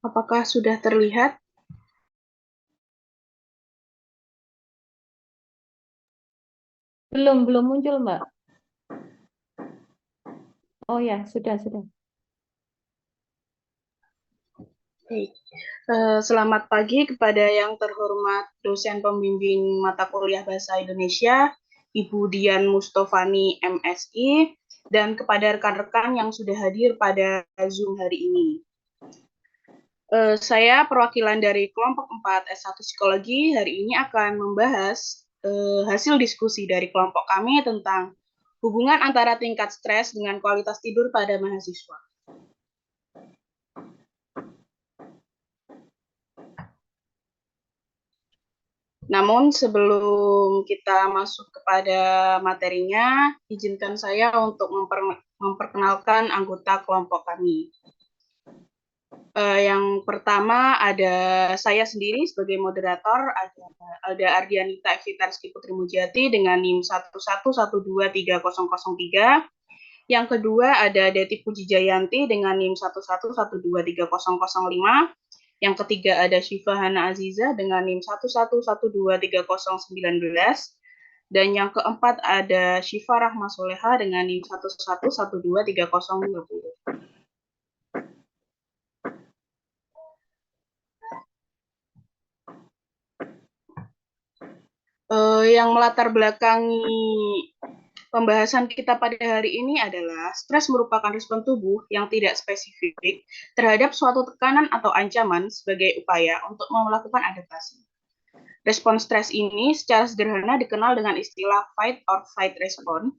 Apakah sudah terlihat? Belum muncul, Mbak. Oh ya, sudah. Baik. Selamat pagi kepada yang terhormat dosen pembimbing mata kuliah Bahasa Indonesia, Ibu Dian Mustofani, MSI, dan kepada rekan-rekan yang sudah hadir pada Zoom hari ini. Saya perwakilan dari kelompok 4 S1 Psikologi hari ini akan membahas hasil diskusi dari kelompok kami tentang hubungan antara tingkat stres dengan kualitas tidur pada mahasiswa. Namun sebelum kita masuk kepada materinya, izinkan saya untuk memperkenalkan anggota kelompok kami. Yang pertama ada saya sendiri sebagai moderator, ada Ardianita Evitarski Putri Mujati dengan NIM 111230003. Yang kedua ada Deti Puji Jayanti dengan NIM 111230005. Yang ketiga ada Syifa Hana Aziza dengan NIM 111230019. Dan yang keempat ada Syifa Rahma Soleha dengan NIM 111230020. Yang melatar belakangi pembahasan kita pada hari ini adalah stres merupakan respon tubuh yang tidak spesifik terhadap suatu tekanan atau ancaman sebagai upaya untuk melakukan adaptasi. Respon stres ini secara sederhana dikenal dengan istilah fight or flight response.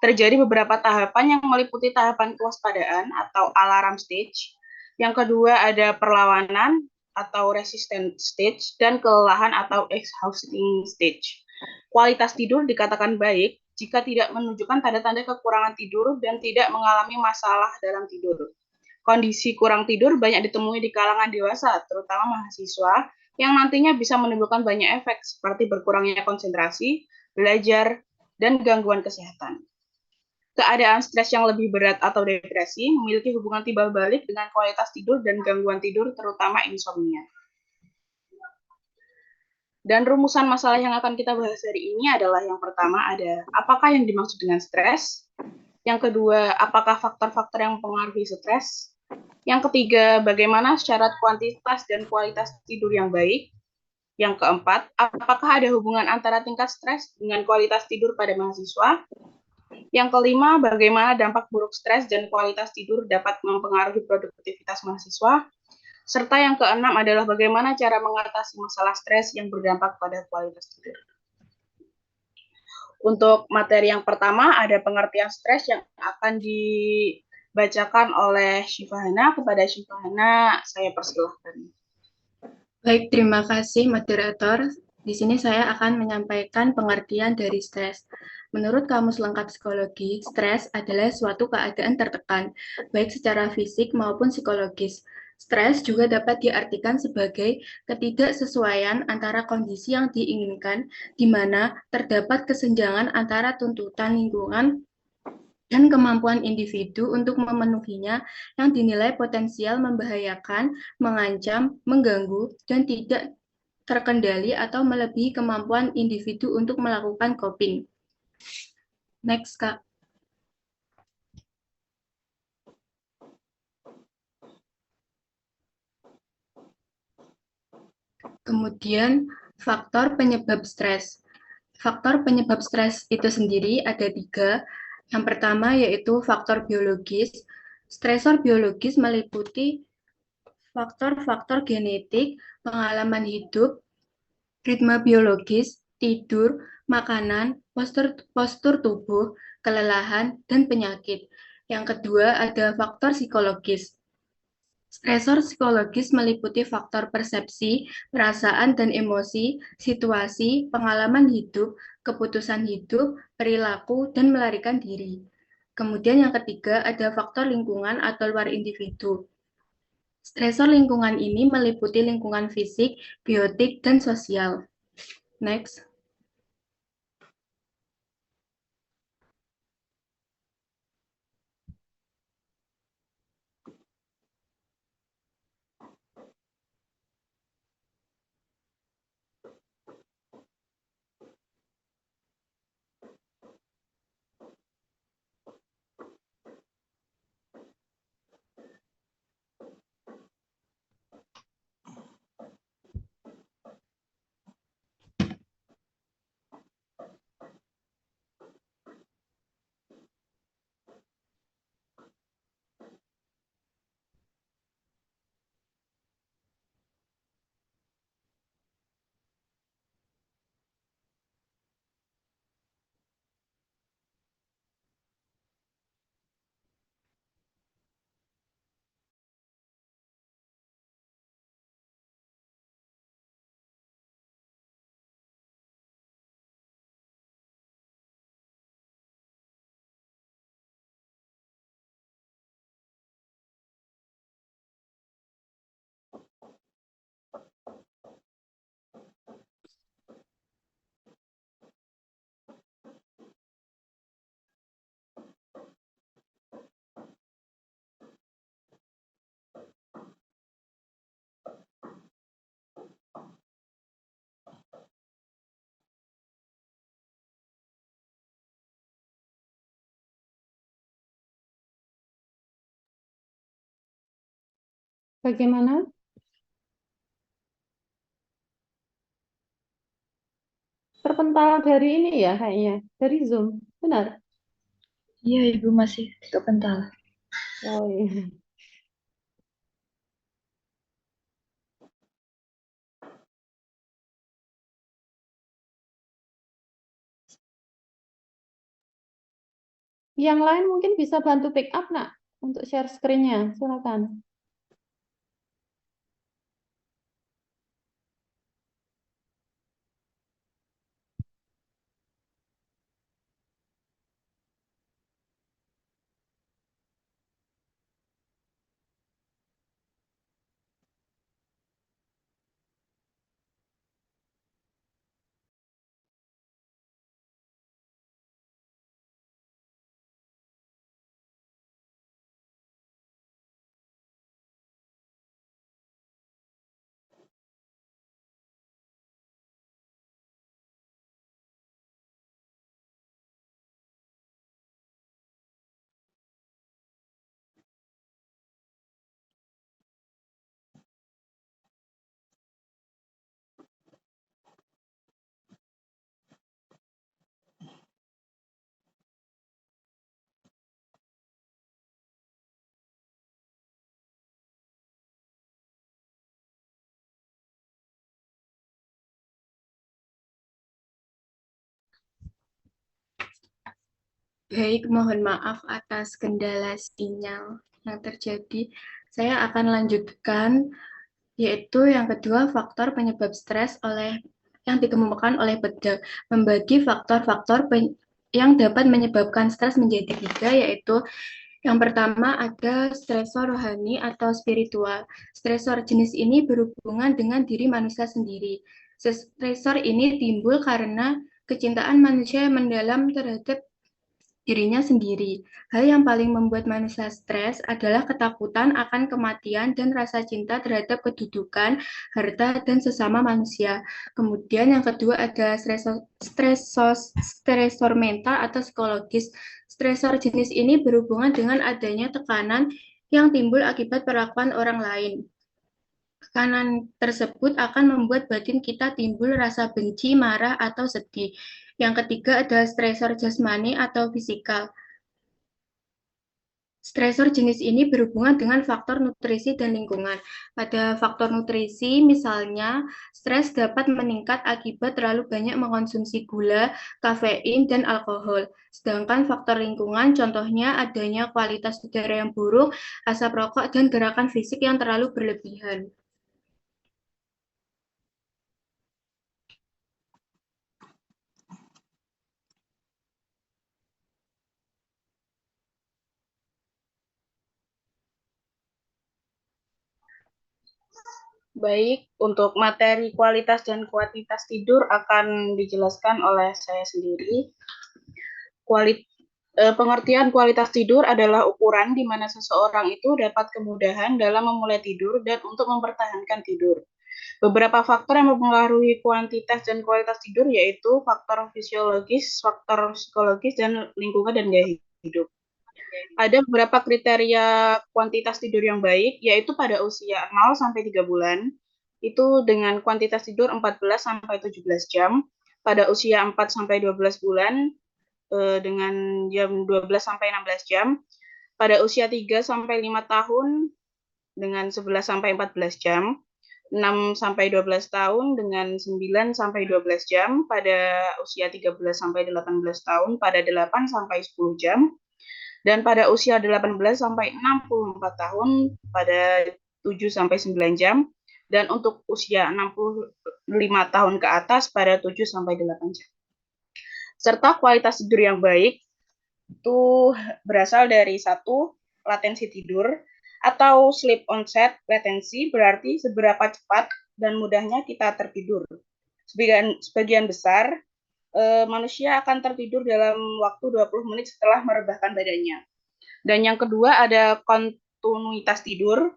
Terjadi beberapa tahapan yang meliputi tahapan kewaspadaan atau alarm stage. Yang kedua ada perlawanan atau resistance stage dan kelelahan atau exhausting stage. Kualitas tidur dikatakan baik jika tidak menunjukkan tanda-tanda kekurangan tidur dan tidak mengalami masalah dalam tidur. Kondisi kurang tidur banyak ditemui di kalangan dewasa, terutama mahasiswa, yang nantinya bisa menimbulkan banyak efek seperti berkurangnya konsentrasi, belajar, dan gangguan kesehatan. Keadaan stres yang lebih berat atau depresi memiliki hubungan timbal balik dengan kualitas tidur dan gangguan tidur, terutama insomnia. Dan rumusan masalah yang akan kita bahas hari ini adalah yang pertama ada apakah yang dimaksud dengan stres? Yang kedua, apakah faktor-faktor yang mempengaruhi stres? Yang ketiga, bagaimana syarat kuantitas dan kualitas tidur yang baik? Yang keempat, apakah ada hubungan antara tingkat stres dengan kualitas tidur pada mahasiswa? Yang kelima, bagaimana dampak buruk stres dan kualitas tidur dapat mempengaruhi produktivitas mahasiswa? Serta yang keenam adalah bagaimana cara mengatasi masalah stres yang berdampak pada kualitas tidur. Untuk materi yang pertama, ada pengertian stres yang akan dibacakan oleh Syifa Hana. Kepada Syifa Hana, saya persilahkan. Baik, terima kasih moderator. Di sini saya akan menyampaikan pengertian dari stres. Menurut Kamus Lengkap Psikologi, stres adalah suatu keadaan tertekan, baik secara fisik maupun psikologis. Stres juga dapat diartikan sebagai ketidaksesuaian antara kondisi yang diinginkan, di mana terdapat kesenjangan antara tuntutan lingkungan dan kemampuan individu untuk memenuhinya yang dinilai potensial membahayakan, mengancam, mengganggu, dan tidak terkendali atau melebihi kemampuan individu untuk melakukan coping. Next, Kak. Kemudian, faktor penyebab stres. Faktor penyebab stres itu sendiri ada 3. Yang pertama yaitu faktor biologis. Stresor biologis meliputi faktor-faktor genetik, pengalaman hidup, ritme biologis, tidur, makanan, postur tubuh, kelelahan, dan penyakit. Yang kedua ada faktor psikologis. Stresor psikologis meliputi faktor persepsi, perasaan dan emosi, situasi, pengalaman hidup, keputusan hidup, perilaku, dan melarikan diri. Kemudian yang ketiga ada faktor lingkungan atau luar individu. Stresor lingkungan ini meliputi lingkungan fisik, biotik, dan sosial. Next. Bagaimana? Terpental dari ini ya kayaknya, dari Zoom. Benar? Iya, Ibu masih terpental. Oh iya. Yang lain mungkin bisa bantu pick up, Nak, untuk share screen-nya. Silakan. Baik, mohon maaf atas kendala sinyal yang terjadi. Saya akan lanjutkan, yaitu yang kedua, faktor penyebab stres yang dikemukakan oleh Bedah. Membagi faktor-faktor yang dapat menyebabkan stres menjadi 3, yaitu yang pertama ada stresor rohani atau spiritual. Stresor jenis ini berhubungan dengan diri manusia sendiri. Stresor ini timbul karena kecintaan manusia yang mendalam terhadap dirinya sendiri. Hal yang paling membuat manusia stres adalah ketakutan akan kematian dan rasa cinta terhadap kedudukan, harta, dan sesama manusia. Kemudian yang kedua ada stresor mental atau psikologis. Stresor jenis ini berhubungan dengan adanya tekanan yang timbul akibat perlakuan orang lain. Tekanan tersebut akan membuat batin kita timbul rasa benci, marah, atau sedih. Yang ketiga ada stresor jasmani atau fisikal. Stresor jenis ini berhubungan dengan faktor nutrisi dan lingkungan. Pada faktor nutrisi, misalnya, stres dapat meningkat akibat terlalu banyak mengkonsumsi gula, kafein, dan alkohol. Sedangkan faktor lingkungan, contohnya adanya kualitas udara yang buruk, asap rokok, dan gerakan fisik yang terlalu berlebihan. Baik, untuk materi kualitas dan kuantitas tidur akan dijelaskan oleh saya sendiri. Pengertian kualitas tidur adalah ukuran di mana seseorang itu dapat kemudahan dalam memulai tidur dan untuk mempertahankan tidur. Beberapa faktor yang mempengaruhi kuantitas dan kualitas tidur yaitu faktor fisiologis, faktor psikologis, dan lingkungan dan gaya hidup. Ada beberapa kriteria kuantitas tidur yang baik, yaitu pada usia 0 sampai 3 bulan, itu dengan kuantitas tidur 14 sampai 17 jam. Pada usia 4 sampai 12 bulan, dengan jam 12 sampai 16 jam. Pada usia 3 sampai 5 tahun, dengan 11 sampai 14 jam. 6 sampai 12 tahun dengan 9 sampai 12 jam. Pada usia 13 sampai 18 tahun, pada 8 sampai 10 jam. Dan pada usia 18 sampai 64 tahun pada 7 sampai 9 jam, dan untuk usia 65 tahun ke atas pada 7 sampai 8 jam. Serta kualitas tidur yang baik itu berasal dari 1, latensi tidur atau sleep onset latency, berarti seberapa cepat dan mudahnya kita tertidur. Sebagian besar manusia akan tertidur dalam waktu 20 menit setelah merebahkan badannya. Dan yang kedua ada kontinuitas tidur.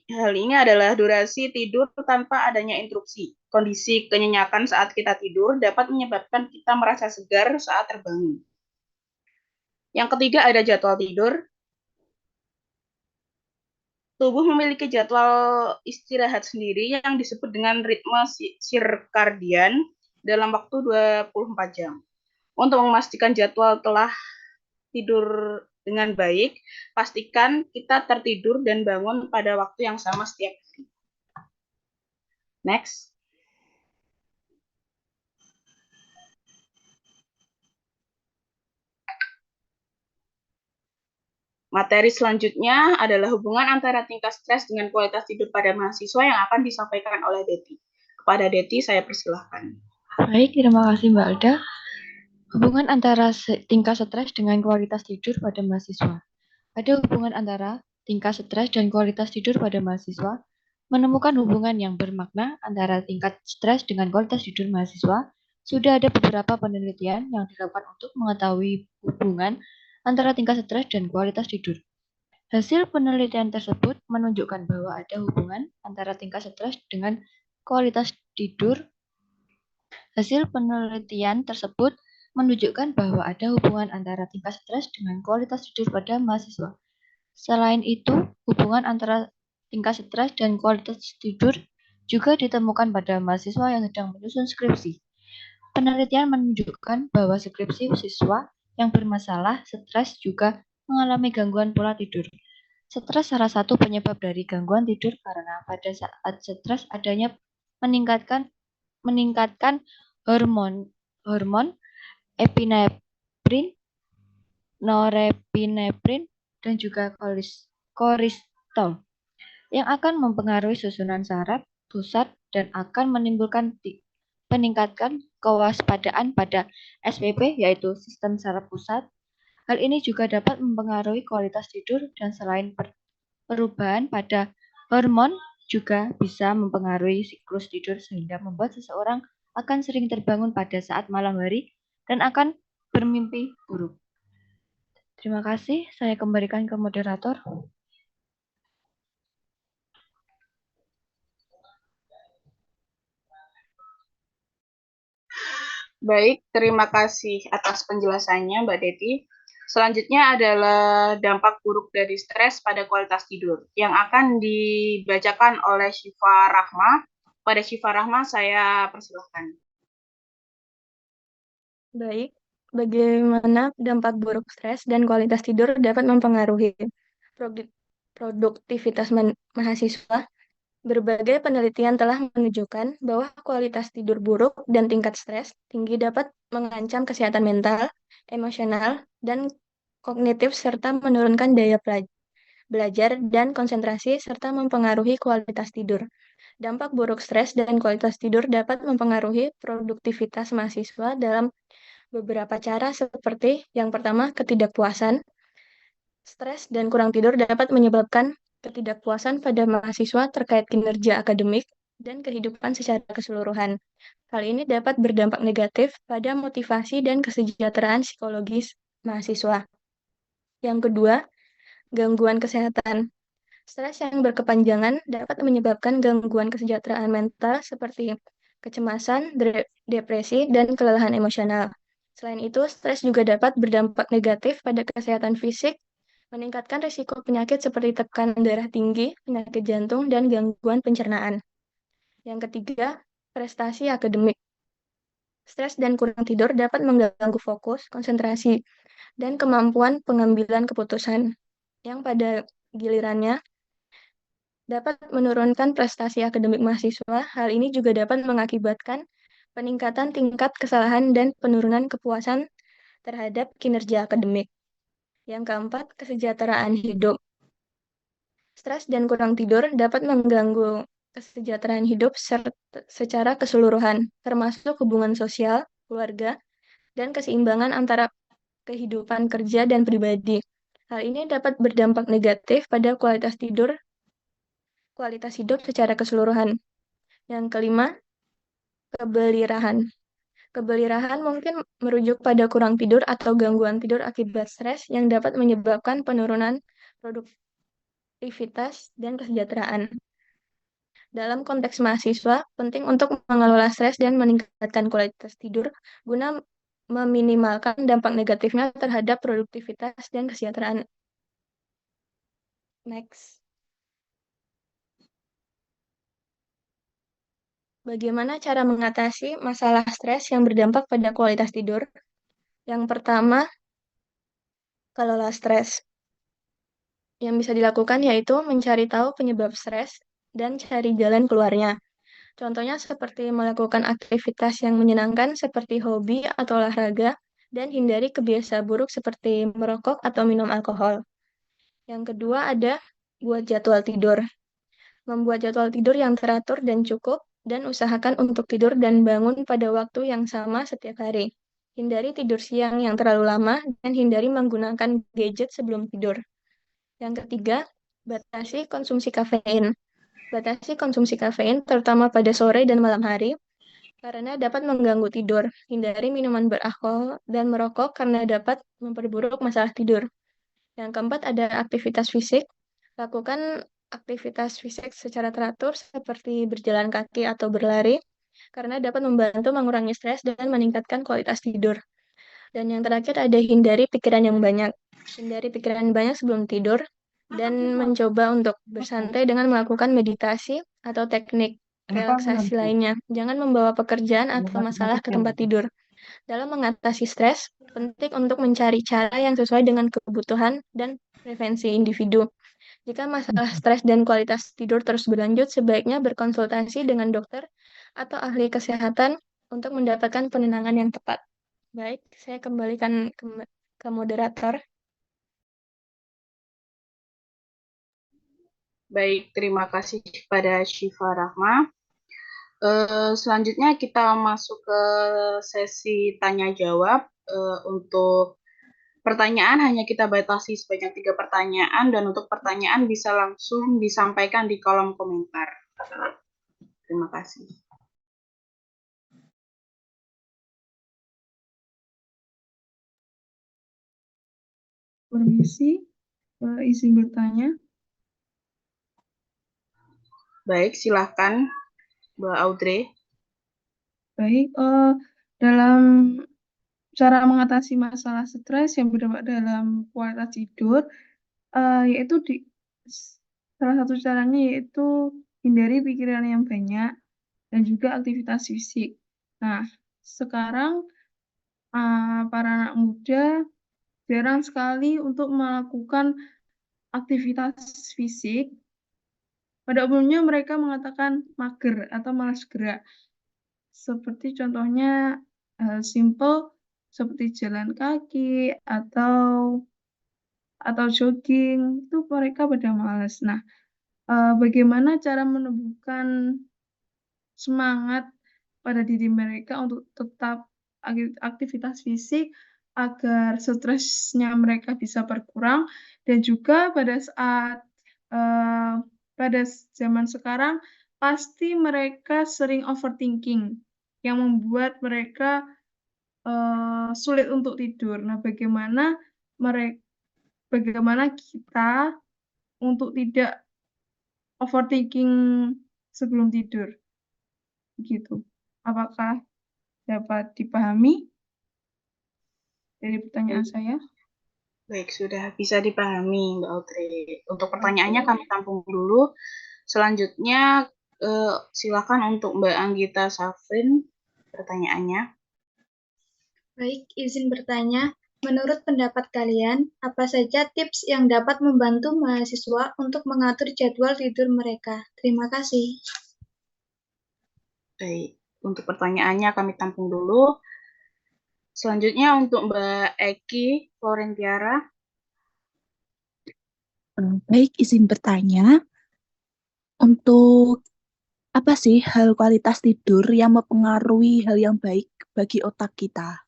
Hal ini adalah durasi tidur tanpa adanya interupsi. Kondisi kenyenyakan saat kita tidur dapat menyebabkan kita merasa segar saat terbangun. Yang ketiga ada jadwal tidur. Tubuh memiliki jadwal istirahat sendiri yang disebut dengan ritme sirkadian dalam waktu 24 jam. Untuk memastikan jadwal telah tidur dengan baik, pastikan kita tertidur dan bangun pada waktu yang sama setiap hari. Next. Materi selanjutnya adalah hubungan antara tingkat stres dengan kualitas tidur pada mahasiswa yang akan disampaikan oleh Deti. Kepada Deti, saya persilahkan. Baik, terima kasih Mbak Alda. Hubungan antara tingkat stres dengan kualitas tidur pada mahasiswa. Ada hubungan antara tingkat stres dan kualitas tidur pada mahasiswa. Menemukan hubungan yang bermakna antara tingkat stres dengan kualitas tidur mahasiswa. Sudah ada beberapa penelitian yang dilakukan untuk mengetahui hubungan antara tingkat stres dan kualitas tidur. Hasil penelitian tersebut menunjukkan bahwa ada hubungan antara tingkat stres dengan kualitas tidur. Hasil penelitian tersebut menunjukkan bahwa ada hubungan antara tingkat stres dengan kualitas tidur pada mahasiswa. Selain itu, hubungan antara tingkat stres dan kualitas tidur juga ditemukan pada mahasiswa yang sedang menyusun skripsi. Penelitian menunjukkan bahwa skripsi siswa yang bermasalah stres juga mengalami gangguan pola tidur. Stres salah satu penyebab dari gangguan tidur karena pada saat stres adanya meningkatkan hormon epinefrin, norepinefrin, dan juga kortisol yang akan mempengaruhi susunan saraf pusat dan akan menimbulkan peningkatan kewaspadaan pada SPP yaitu sistem saraf pusat. Hal ini juga dapat mempengaruhi kualitas tidur dan selain perubahan pada hormon juga bisa mempengaruhi siklus tidur sehingga membuat seseorang akan sering terbangun pada saat malam hari dan akan bermimpi buruk. Terima kasih, saya kembalikan ke moderator. Baik, terima kasih atas penjelasannya Mbak Deti. Selanjutnya adalah dampak buruk dari stres pada kualitas tidur yang akan dibacakan oleh Syifa Rahma. Pada Syifa Rahma, saya persilahkan. Baik, bagaimana dampak buruk stres dan kualitas tidur dapat mempengaruhi produktivitas mahasiswa? Berbagai penelitian telah menunjukkan bahwa kualitas tidur buruk dan tingkat stres tinggi dapat mengancam kesehatan mental, emosional, dan kognitif serta menurunkan daya belajar dan konsentrasi serta mempengaruhi kualitas tidur. Dampak buruk stres dan kualitas tidur dapat mempengaruhi produktivitas mahasiswa dalam beberapa cara seperti yang pertama, ketidakpuasan. Stres dan kurang tidur dapat menyebabkan ketidakpuasan pada mahasiswa terkait kinerja akademik dan kehidupan secara keseluruhan. Hal ini dapat berdampak negatif pada motivasi dan kesejahteraan psikologis mahasiswa. Yang kedua, gangguan kesehatan. Stres yang berkepanjangan dapat menyebabkan gangguan kesejahteraan mental seperti kecemasan, depresi, dan kelelahan emosional. Selain itu, stres juga dapat berdampak negatif pada kesehatan fisik, meningkatkan risiko penyakit seperti tekanan darah tinggi, penyakit jantung, dan gangguan pencernaan. Yang ketiga, prestasi akademik. Stres dan kurang tidur dapat mengganggu fokus, konsentrasi, dan kemampuan pengambilan keputusan, yang pada gilirannya dapat menurunkan prestasi akademik mahasiswa. Hal ini juga dapat mengakibatkan peningkatan tingkat kesalahan dan penurunan kepuasan terhadap kinerja akademik. Yang keempat, kesejahteraan hidup. Stres dan kurang tidur dapat mengganggu kesejahteraan hidup secara keseluruhan, termasuk hubungan sosial, keluarga, dan keseimbangan antara kehidupan kerja dan pribadi. Hal ini dapat berdampak negatif pada kualitas hidup secara keseluruhan. Yang kelima, kebelirahan. Kebelirahan mungkin merujuk pada kurang tidur atau gangguan tidur akibat stres yang dapat menyebabkan penurunan produktivitas dan kesejahteraan. Dalam konteks mahasiswa, penting untuk mengelola stres dan meningkatkan kualitas tidur guna meminimalkan dampak negatifnya terhadap produktivitas dan kesejahteraan. Next. Bagaimana cara mengatasi masalah stres yang berdampak pada kualitas tidur? Yang pertama, kelola stres. Yang bisa dilakukan yaitu mencari tahu penyebab stres dan cari jalan keluarnya. Contohnya seperti melakukan aktivitas yang menyenangkan seperti hobi atau olahraga dan hindari kebiasaan buruk seperti merokok atau minum alkohol. Yang kedua ada buat jadwal tidur. Membuat jadwal tidur yang teratur dan cukup dan usahakan untuk tidur dan bangun pada waktu yang sama setiap hari. Hindari tidur siang yang terlalu lama dan hindari menggunakan gadget sebelum tidur. Yang ketiga, batasi konsumsi kafein. Batasi konsumsi kafein terutama pada sore dan malam hari karena dapat mengganggu tidur. Hindari minuman beralkohol dan merokok karena dapat memperburuk masalah tidur. Yang keempat ada aktivitas fisik. Lakukan aktivitas fisik secara teratur seperti berjalan kaki atau berlari karena dapat membantu mengurangi stres dan meningkatkan kualitas tidur. Dan yang terakhir ada hindari pikiran yang banyak. Hindari pikiran yang banyak sebelum tidur dan mencoba untuk bersantai dengan melakukan meditasi atau teknik relaksasi lainnya. Jangan membawa pekerjaan atau masalah ke tempat tidur. Dalam mengatasi stres, penting untuk mencari cara yang sesuai dengan kebutuhan dan preferensi individu. Jika masalah stres dan kualitas tidur terus berlanjut, sebaiknya berkonsultasi dengan dokter atau ahli kesehatan untuk mendapatkan penenangan yang tepat. Baik, saya kembalikan ke moderator. Baik, terima kasih kepada Syifa Rahma. Selanjutnya kita masuk ke sesi tanya jawab. Untuk pertanyaan hanya kita batasi sebanyak 3 pertanyaan dan untuk pertanyaan bisa langsung disampaikan di kolom komentar. Terima kasih. Permisi, izin bertanya. Baik, silahkan Mbak Audrey. Baik, dalam cara mengatasi masalah stres yang berdampak dalam kualitas tidur, yaitu salah satu caranya yaitu hindari pikiran yang banyak dan juga aktivitas fisik. Nah, sekarang para anak muda jarang sekali untuk melakukan aktivitas fisik. Pada umumnya mereka mengatakan mager atau malas gerak. Seperti contohnya simple seperti jalan kaki atau jogging, itu mereka pada malas. Nah, bagaimana cara menumbuhkan semangat pada diri mereka untuk tetap aktivitas fisik agar stresnya mereka bisa berkurang dan juga pada saat pada zaman sekarang pasti mereka sering overthinking yang membuat mereka sulit untuk tidur. Nah, bagaimana kita untuk tidak overthinking sebelum tidur? Begitu. Apakah dapat dipahami dari pertanyaan saya? Baik, sudah bisa dipahami Mbak Audrey. Untuk pertanyaannya kami tampung dulu. Selanjutnya silakan untuk Mbak Anggita Safrin pertanyaannya. Baik, izin bertanya. Menurut pendapat kalian, apa saja tips yang dapat membantu mahasiswa untuk mengatur jadwal tidur mereka? Terima kasih. Baik, untuk pertanyaannya kami tampung dulu. Selanjutnya untuk Mbak Eki Florentiara. Baik, izin bertanya. Untuk apa sih hal kualitas tidur yang mempengaruhi hal yang baik bagi otak kita?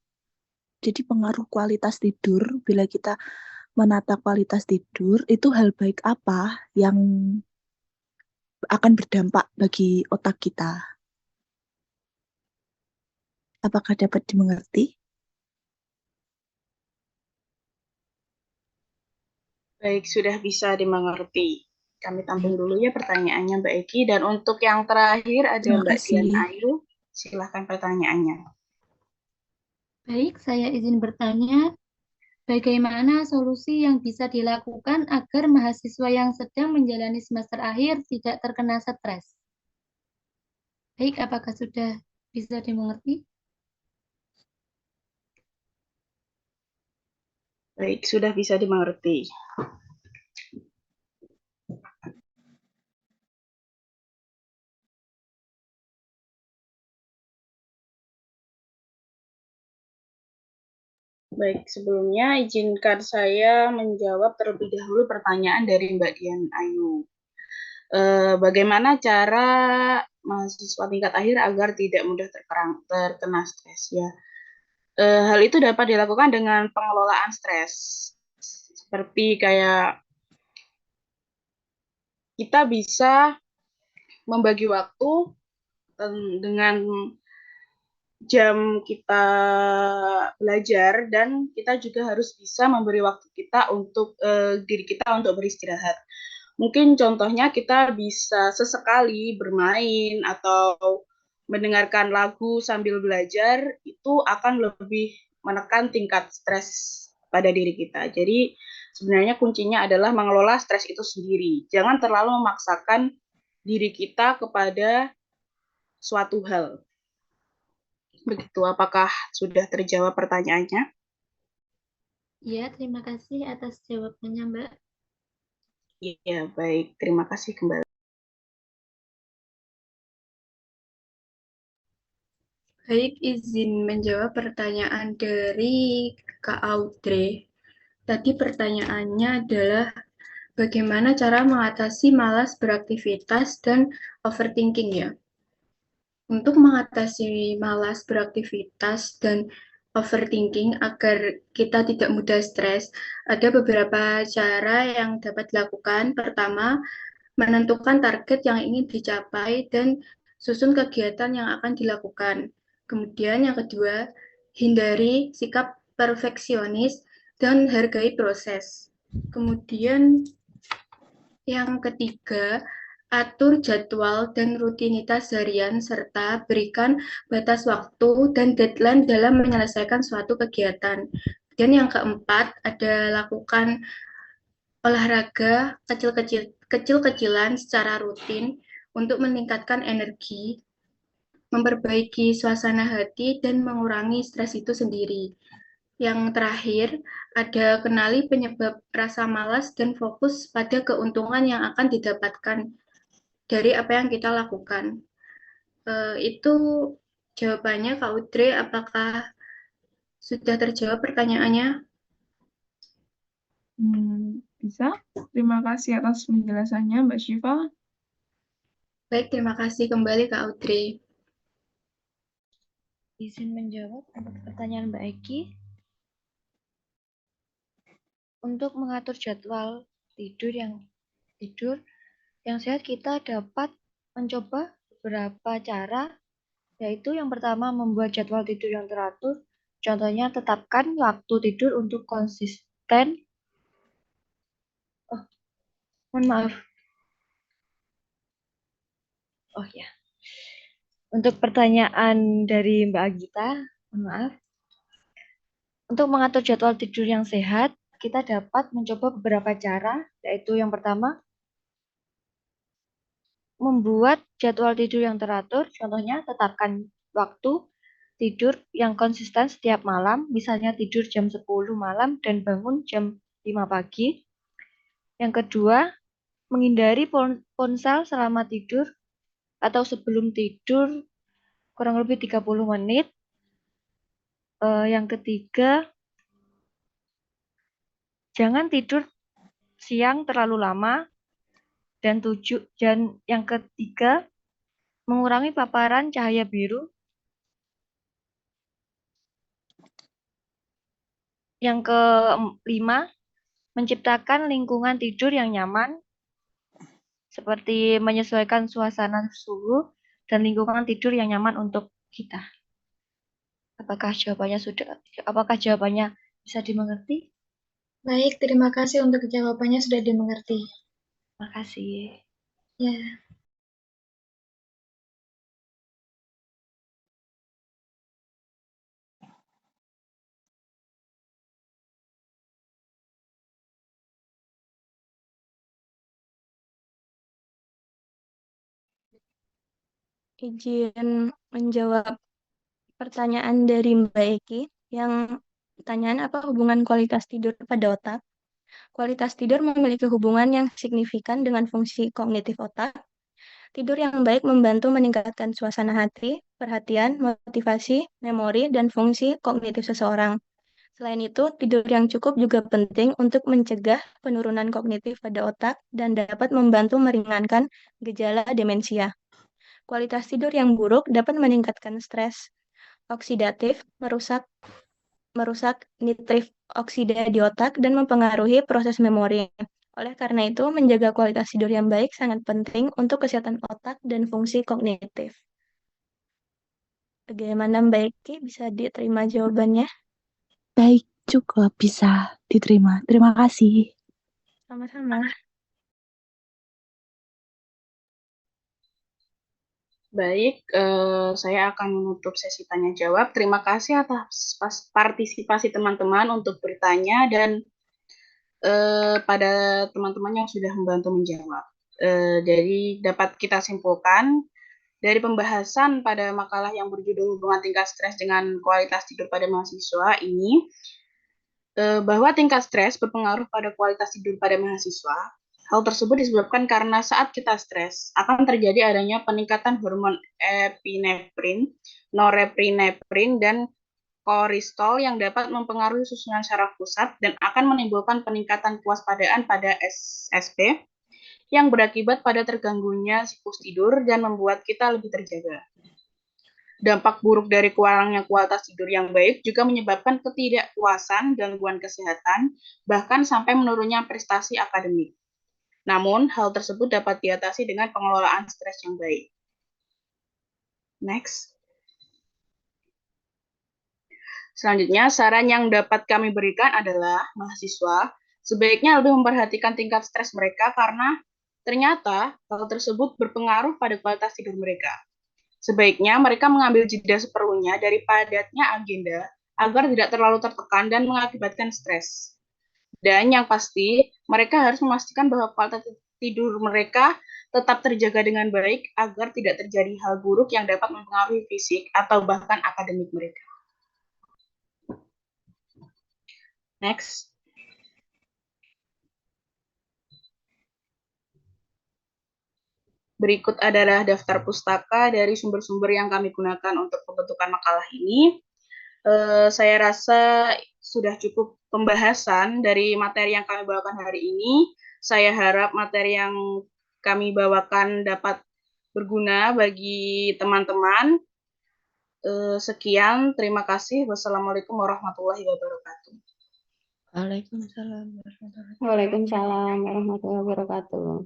Jadi pengaruh kualitas tidur, bila kita menata kualitas tidur, itu hal baik apa yang akan berdampak bagi otak kita? Apakah dapat dimengerti? Baik, sudah bisa dimengerti. Kami tampung dulu ya pertanyaannya Mbak Eki. Dan untuk yang terakhir ada Terima Mbak Dian kasih. Ayu. Silahkan pertanyaannya. Baik, saya izin bertanya, bagaimana solusi yang bisa dilakukan agar mahasiswa yang sedang menjalani semester akhir tidak terkena stres? Baik, apakah sudah bisa dimengerti? Baik, sudah bisa dimengerti. Baik, sebelumnya izinkan saya menjawab terlebih dahulu pertanyaan dari Mbak Dian Ayu. Bagaimana cara mahasiswa tingkat akhir agar tidak mudah terkena stres ya? Hal itu dapat dilakukan dengan pengelolaan stres. Seperti kayak kita bisa membagi waktu dengan jam kita belajar dan kita juga harus bisa memberi waktu kita untuk diri kita untuk beristirahat. Mungkin contohnya kita bisa sesekali bermain atau mendengarkan lagu sambil belajar, itu akan lebih menekan tingkat stres pada diri kita. Jadi sebenarnya kuncinya adalah mengelola stres itu sendiri. Jangan terlalu memaksakan diri kita kepada suatu hal. Begitu, apakah sudah terjawab pertanyaannya? Ya, terima kasih atas jawabannya, Mbak. Iya, baik. Terima kasih kembali. Baik, izin menjawab pertanyaan dari Kak Audrey. Tadi pertanyaannya adalah bagaimana cara mengatasi malas beraktivitas dan overthinking ya. Untuk mengatasi malas beraktivitas dan overthinking agar kita tidak mudah stres, ada beberapa cara yang dapat dilakukan. Pertama, menentukan target yang ingin dicapai dan susun kegiatan yang akan dilakukan. Kemudian yang kedua, hindari sikap perfeksionis dan hargai proses. Kemudian yang ketiga, atur jadwal dan rutinitas harian serta berikan batas waktu dan deadline dalam menyelesaikan suatu kegiatan. Dan yang keempat, ada lakukan olahraga kecil-kecilan secara rutin untuk meningkatkan energi, memperbaiki suasana hati, dan mengurangi stres itu sendiri. Yang terakhir, ada kenali penyebab rasa malas dan fokus pada keuntungan yang akan didapatkan dari apa yang kita lakukan. Itu jawabannya, Kak Udre. Apakah sudah terjawab pertanyaannya? Bisa. Terima kasih atas penjelasannya, Mbak Syifa. Baik, terima kasih kembali, Kak Audrey. Izin menjawab untuk pertanyaan Mbak Eki. Untuk mengatur jadwal tidur yang sehat, kita dapat mencoba beberapa cara, yaitu yang pertama membuat jadwal tidur yang teratur. Contohnya, tetapkan waktu tidur untuk konsisten. Mohon maaf. Oh ya. Untuk pertanyaan dari Mbak Agita, mohon maaf. Untuk mengatur jadwal tidur yang sehat, kita dapat mencoba beberapa cara, yaitu yang pertama, membuat jadwal tidur yang teratur. Contohnya, tetapkan waktu tidur yang konsisten setiap malam, misalnya tidur jam 10 malam dan bangun jam 5 pagi. Yang kedua, menghindari ponsel selama tidur atau sebelum tidur kurang lebih 30 menit. Yang ketiga, jangan tidur siang terlalu lama. Dan yang ketiga, mengurangi paparan cahaya biru. Yang kelima, menciptakan lingkungan tidur yang nyaman, seperti menyesuaikan suasana suhu dan lingkungan tidur yang nyaman untuk kita. Apakah jawabannya bisa dimengerti? Baik, terima kasih untuk jawabannya sudah dimengerti. Terima kasih. Ya. izin menjawab pertanyaan dari Mbak Eki yang pertanyaan apa hubungan kualitas tidur pada otak? Kualitas tidur memiliki hubungan yang signifikan dengan fungsi kognitif otak. Tidur yang baik membantu meningkatkan suasana hati, perhatian, motivasi, memori, dan fungsi kognitif seseorang. Selain itu, tidur yang cukup juga penting untuk mencegah penurunan kognitif pada otak dan dapat membantu meringankan gejala demensia. Kualitas tidur yang buruk dapat meningkatkan stres oksidatif, merusak nitrif oksida di otak, dan mempengaruhi proses memori. Oleh karena itu, menjaga kualitas tidur yang baik sangat penting untuk kesehatan otak dan fungsi kognitif. Bagaimana Mbak Eki, bisa diterima jawabannya? Baik, cukup bisa diterima. Terima kasih. Sama-sama. Baik, saya akan menutup sesi tanya jawab. Terima kasih atas partisipasi teman-teman untuk bertanya dan pada teman-teman yang sudah membantu menjawab. Jadi dapat kita simpulkan dari pembahasan pada makalah yang berjudul hubungan tingkat stres dengan kualitas tidur pada mahasiswa ini, bahwa tingkat stres berpengaruh pada kualitas tidur pada mahasiswa. Hal tersebut disebabkan karena saat kita stres akan terjadi adanya peningkatan hormon epinefrin, norepinefrin, dan kortisol yang dapat mempengaruhi susunan saraf pusat dan akan menimbulkan peningkatan kewaspadaan pada SSP yang berakibat pada terganggunya siklus tidur dan membuat kita lebih terjaga. Dampak buruk dari kurangnya kualitas tidur yang baik juga menyebabkan ketidakpuasan, gangguan kesehatan, bahkan sampai menurunnya prestasi akademik. Namun, hal tersebut dapat diatasi dengan pengelolaan stres yang baik. Next. Selanjutnya, saran yang dapat kami berikan adalah mahasiswa sebaiknya lebih memperhatikan tingkat stres mereka karena ternyata hal tersebut berpengaruh pada kualitas tidur mereka. Sebaiknya mereka mengambil jeda seperlunya dari padatnya agenda agar tidak terlalu tertekan dan mengakibatkan stres. Dan yang pasti, mereka harus memastikan bahwa kualitas tidur mereka tetap terjaga dengan baik agar tidak terjadi hal buruk yang dapat mempengaruhi fisik atau bahkan akademik mereka. Next. Berikut adalah daftar pustaka dari sumber-sumber yang kami gunakan untuk pembentukan makalah ini. Saya rasa sudah cukup pembahasan dari materi yang kami bawakan hari ini. Saya harap materi yang kami bawakan dapat berguna bagi teman-teman. Sekian, terima kasih. Wassalamualaikum warahmatullahi wabarakatuh. Waalaikumsalam warahmatullahi wabarakatuh.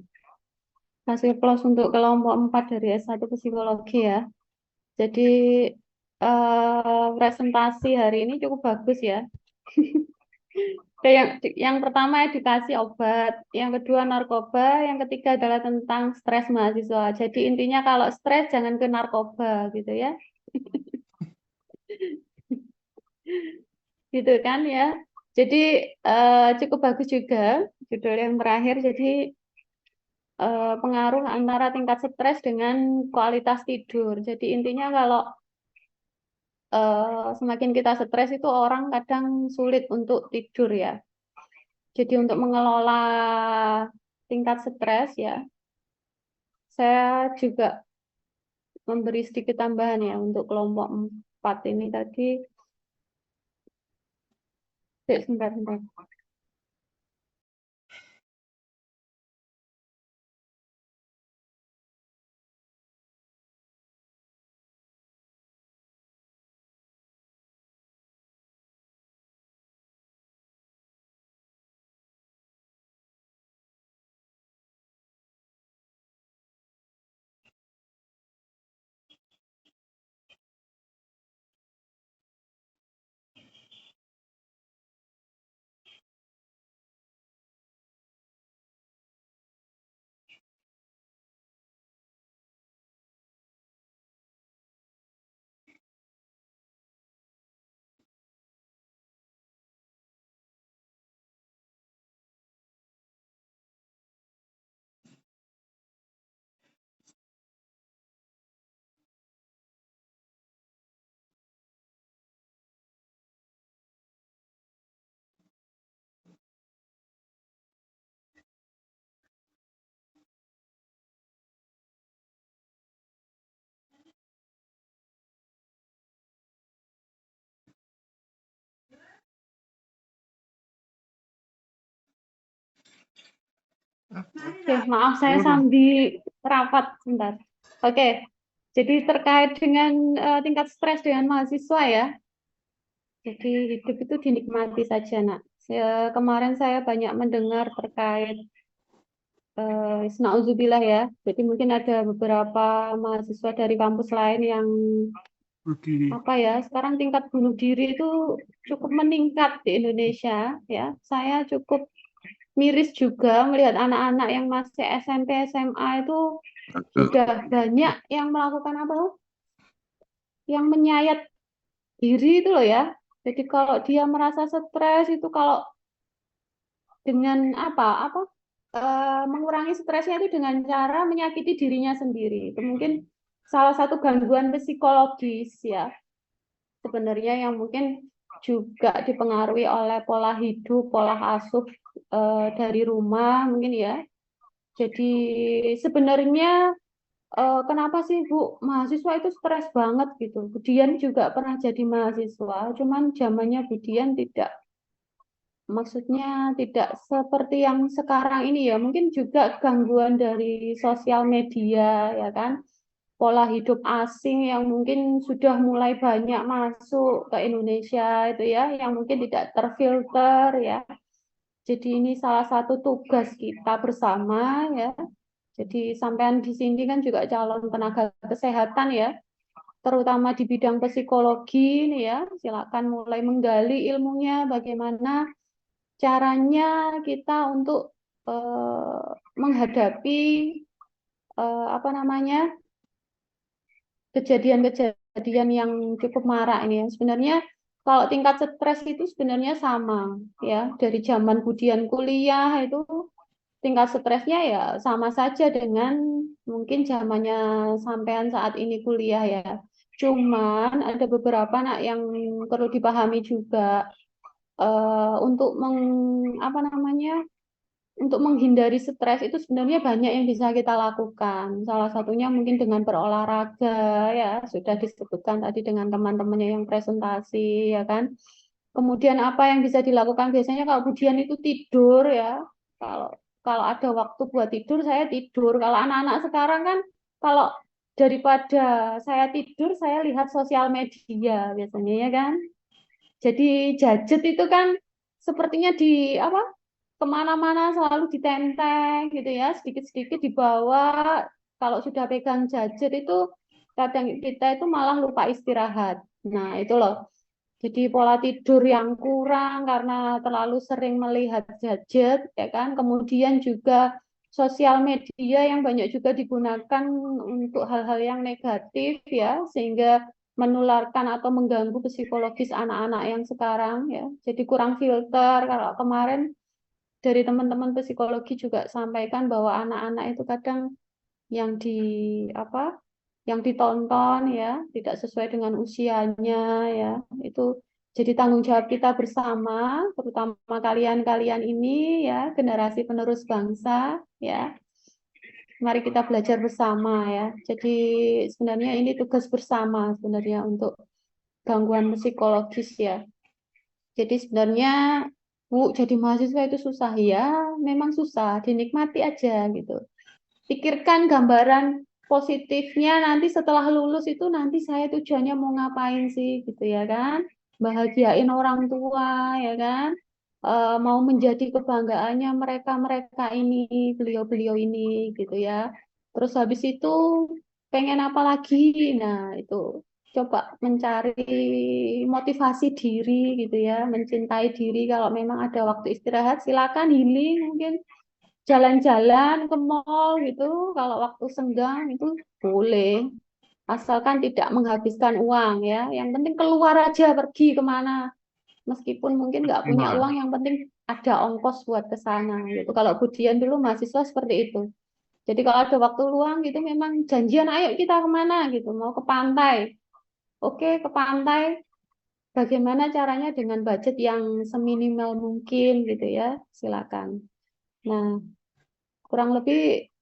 Hasil plus untuk kelompok 4 dari S1 Psikologi ya. Jadi presentasi hari ini cukup bagus ya. Yang pertama edukasi obat, yang kedua narkoba, yang ketiga adalah tentang stres mahasiswa. Jadi intinya kalau stres jangan ke narkoba gitu ya. Gitu kan ya. Jadi cukup bagus juga judul yang terakhir. Jadi pengaruh antara tingkat stres dengan kualitas tidur. Jadi intinya kalau semakin kita stres itu orang kadang sulit untuk tidur ya. Jadi untuk mengelola tingkat stres ya, saya juga memberi sedikit tambahan ya untuk kelompok 4 ini tadi. Sebentar. Oke, maaf saya sambil rapat sebentar. Oke, jadi terkait dengan tingkat stres dengan mahasiswa ya. Jadi hidup itu dinikmati saja, Nak. Kemarin saya banyak mendengar terkait Isna'udzubillah ya. Jadi mungkin ada beberapa mahasiswa dari kampus lain yang apa ya, sekarang tingkat bunuh diri itu cukup meningkat di Indonesia ya. Saya cukup miris juga melihat anak-anak yang masih SMP, SMA itu sudah banyak yang melakukan apa? Yang menyayat diri itu loh ya. Jadi kalau dia merasa stres itu kalau dengan mengurangi stresnya itu dengan cara menyakiti dirinya sendiri. Itu mungkin salah satu gangguan psikologis ya. Sebenarnya yang mungkin juga dipengaruhi oleh pola hidup, pola asuh dari rumah mungkin ya. Jadi sebenarnya kenapa sih Bu mahasiswa itu stres banget gitu. Budian juga pernah jadi mahasiswa, cuman zamannya Budian maksudnya tidak seperti yang sekarang ini ya. Mungkin juga gangguan dari sosial media ya kan. Pola hidup asing yang mungkin sudah mulai banyak masuk ke Indonesia itu ya, yang mungkin tidak terfilter ya. Jadi ini salah satu tugas kita bersama ya. Jadi sampean di sini kan juga calon tenaga kesehatan ya, terutama di bidang psikologi nih ya. Silakan mulai menggali ilmunya bagaimana caranya kita untuk menghadapi apa namanya kejadian-kejadian yang cukup marak ini ya. Sebenarnya kalau tingkat stres itu sebenarnya sama ya, dari zaman Budian kuliah itu tingkat stresnya ya sama saja dengan mungkin zamannya sampean saat ini kuliah ya. Cuman ada beberapa yang perlu dipahami juga untuk apa namanya untuk menghindari stres itu sebenarnya banyak yang bisa kita lakukan. Salah satunya mungkin dengan berolahraga ya, sudah disebutkan tadi dengan teman-temannya yang presentasi ya kan. Kemudian apa yang bisa dilakukan biasanya kalau Budian itu tidur ya. Kalau kalau ada waktu buat tidur saya tidur. Kalau anak-anak sekarang kan kalau daripada saya tidur saya lihat sosial media biasanya ya kan. Jadi gadget itu kan sepertinya di apa kemana-mana selalu ditenteng gitu ya, sedikit-sedikit dibawa. Kalau sudah pegang gadget itu kadang kita itu malah lupa istirahat. Nah itu loh. Jadi pola tidur yang kurang karena terlalu sering melihat gadget, ya kan. Kemudian juga sosial media yang banyak juga digunakan untuk hal-hal yang negatif ya, sehingga menularkan atau mengganggu psikologis anak-anak yang sekarang ya. Jadi kurang filter. Kalau kemarin dari teman-teman psikologi juga sampaikan bahwa anak-anak itu kadang yang apa yang ditonton ya tidak sesuai dengan usianya ya, itu jadi tanggung jawab kita bersama, terutama kalian-kalian ini ya generasi penerus bangsa ya, mari kita belajar bersama ya. Jadi sebenarnya ini tugas bersama sebenarnya untuk gangguan psikologis ya. Jadi sebenarnya Bu, jadi mahasiswa itu susah ya, memang susah, dinikmati aja gitu. Pikirkan gambaran positifnya nanti setelah lulus itu nanti saya tujuannya mau ngapain sih gitu ya kan. Bahagiain orang tua ya kan. Mau menjadi kebanggaannya mereka-mereka ini, beliau-beliau ini gitu ya. Terus habis itu pengen apa lagi? Nah, itu coba mencari motivasi diri gitu ya, mencintai diri. Kalau memang ada waktu istirahat, silakan healing, mungkin jalan-jalan ke mall gitu. Kalau waktu senggang itu boleh, asalkan tidak menghabiskan uang ya. Yang penting keluar aja, pergi kemana. Meskipun mungkin nggak punya uang, yang penting ada ongkos buat ke sana gitu. Kalau Budian dulu mahasiswa seperti itu. Jadi kalau ada waktu luang gitu memang janjian, ayo kita kemana gitu, mau ke pantai. Oke, ke pantai. Bagaimana caranya dengan budget yang seminimal mungkin gitu ya, silakan. Nah, kurang lebih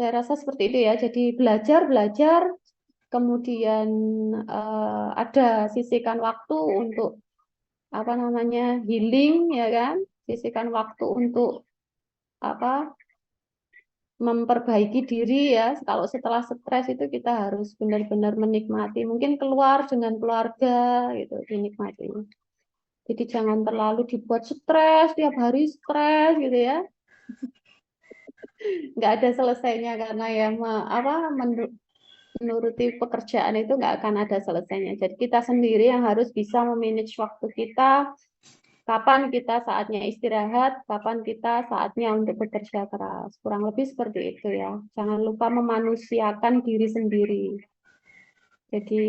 saya rasa seperti itu ya. Jadi belajar, kemudian ada sisihkan waktu untuk apa namanya healing ya kan, sisihkan waktu untuk apa memperbaiki diri ya. Kalau setelah stres itu kita harus benar-benar menikmati. Mungkin keluar dengan keluarga gitu, dinikmati. Jadi jangan terlalu dibuat stres, tiap hari stres gitu ya. Nggak ada selesainya karena ya menuruti pekerjaan itu nggak akan ada selesainya. Jadi kita sendiri yang harus bisa memanage waktu kita, kapan kita saatnya istirahat, kapan kita saatnya untuk bekerja keras. Kurang lebih seperti itu ya. Jangan lupa memanusiakan diri sendiri. Jadi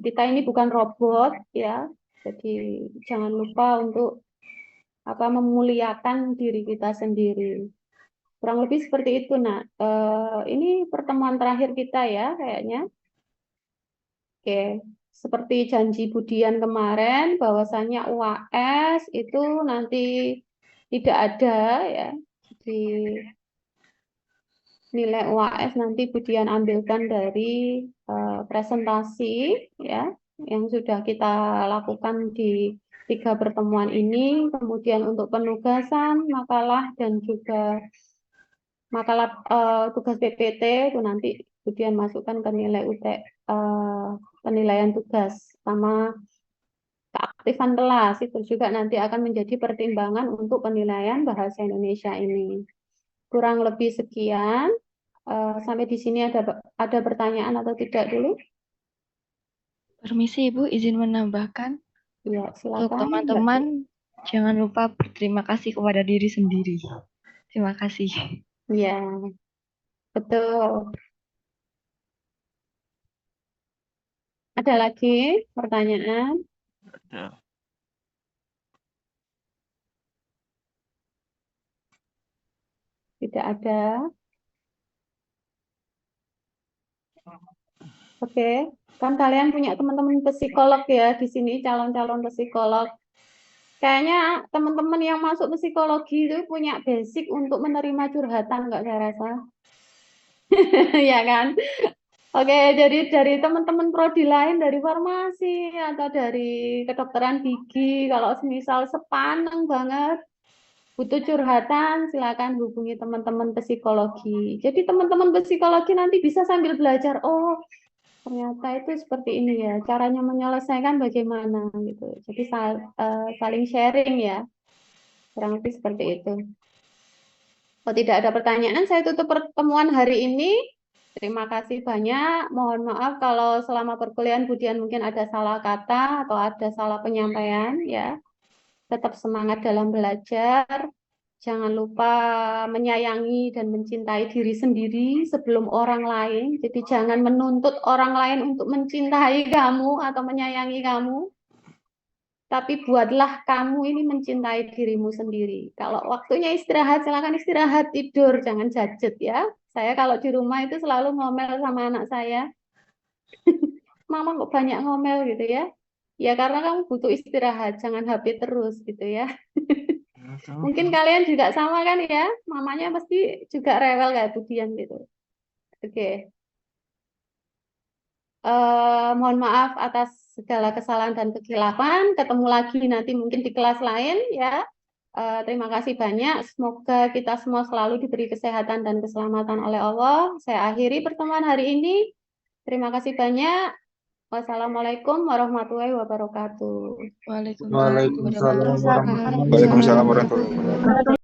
kita ini bukan robot ya. Jadi jangan lupa untuk memuliakan diri kita sendiri. Kurang lebih seperti itu. Nah, ini pertemuan terakhir kita ya kayaknya. Oke, seperti janji Budian kemarin, bahwasanya UAS itu nanti tidak ada ya. Jadi nilai UAS nanti Budian ambilkan dari presentasi ya yang sudah kita lakukan di 3 pertemuan ini. Kemudian untuk penugasan, makalah dan juga makalah tugas PPT itu nanti kemudian masukkan ke nilai penilaian tugas sama keaktifan kelas itu juga nanti akan menjadi pertimbangan untuk penilaian bahasa Indonesia ini. Kurang lebih sekian. Sampai di sini ada pertanyaan atau tidak dulu? Permisi Ibu, izin menambahkan. Ya, Untuk silakan. teman-teman, jangan lupa berterima kasih kepada diri sendiri. Terima kasih. Ya, betul. Ada lagi pertanyaan? Tidak ada. Oke, kan kalian punya teman-teman psikolog ya di sini, calon-calon psikolog. Kayaknya teman-teman yang masuk psikologi itu punya basic untuk menerima curhatan, nggak saya rasa? Ya kan? Oke, jadi dari teman-teman prodi lain, dari farmasi atau dari kedokteran gigi, kalau semisal sepaneng banget, butuh curhatan, silakan hubungi teman-teman psikologi. Jadi teman-teman psikologi nanti bisa sambil belajar, oh ternyata itu seperti ini ya, caranya menyelesaikan bagaimana gitu. Jadi saling sharing ya, kurang lebih seperti itu. Kalau tidak ada pertanyaan, saya tutup pertemuan hari ini. Terima kasih banyak. Mohon maaf kalau selama perkuliahan Budian mungkin ada salah kata atau ada salah penyampaian ya. Tetap semangat dalam belajar. Jangan lupa menyayangi dan mencintai diri sendiri sebelum orang lain. Jadi jangan menuntut orang lain untuk mencintai kamu atau menyayangi kamu. Tapi buatlah kamu ini mencintai dirimu sendiri. Kalau waktunya istirahat, silakan istirahat, tidur, jangan gadget ya. Saya kalau di rumah itu selalu ngomel sama anak saya. Mama kok banyak ngomel gitu ya. Ya karena kamu butuh istirahat, jangan HP terus gitu ya. Mungkin kalian juga sama kan ya, mamanya pasti juga rewel kayak Budian gitu. Oke. Mohon maaf atas segala kesalahan dan kekhilafan. Ketemu lagi nanti mungkin di kelas lain ya. Terima kasih banyak. Semoga kita semua selalu diberi kesehatan dan keselamatan oleh Allah. Saya akhiri pertemuan hari ini. Terima kasih banyak. Wassalamualaikum warahmatullahi wabarakatuh. Waalaikumsalam warahmatullahi wabarakatuh. Waalaikumsalam warahmatullahi wabarakatuh.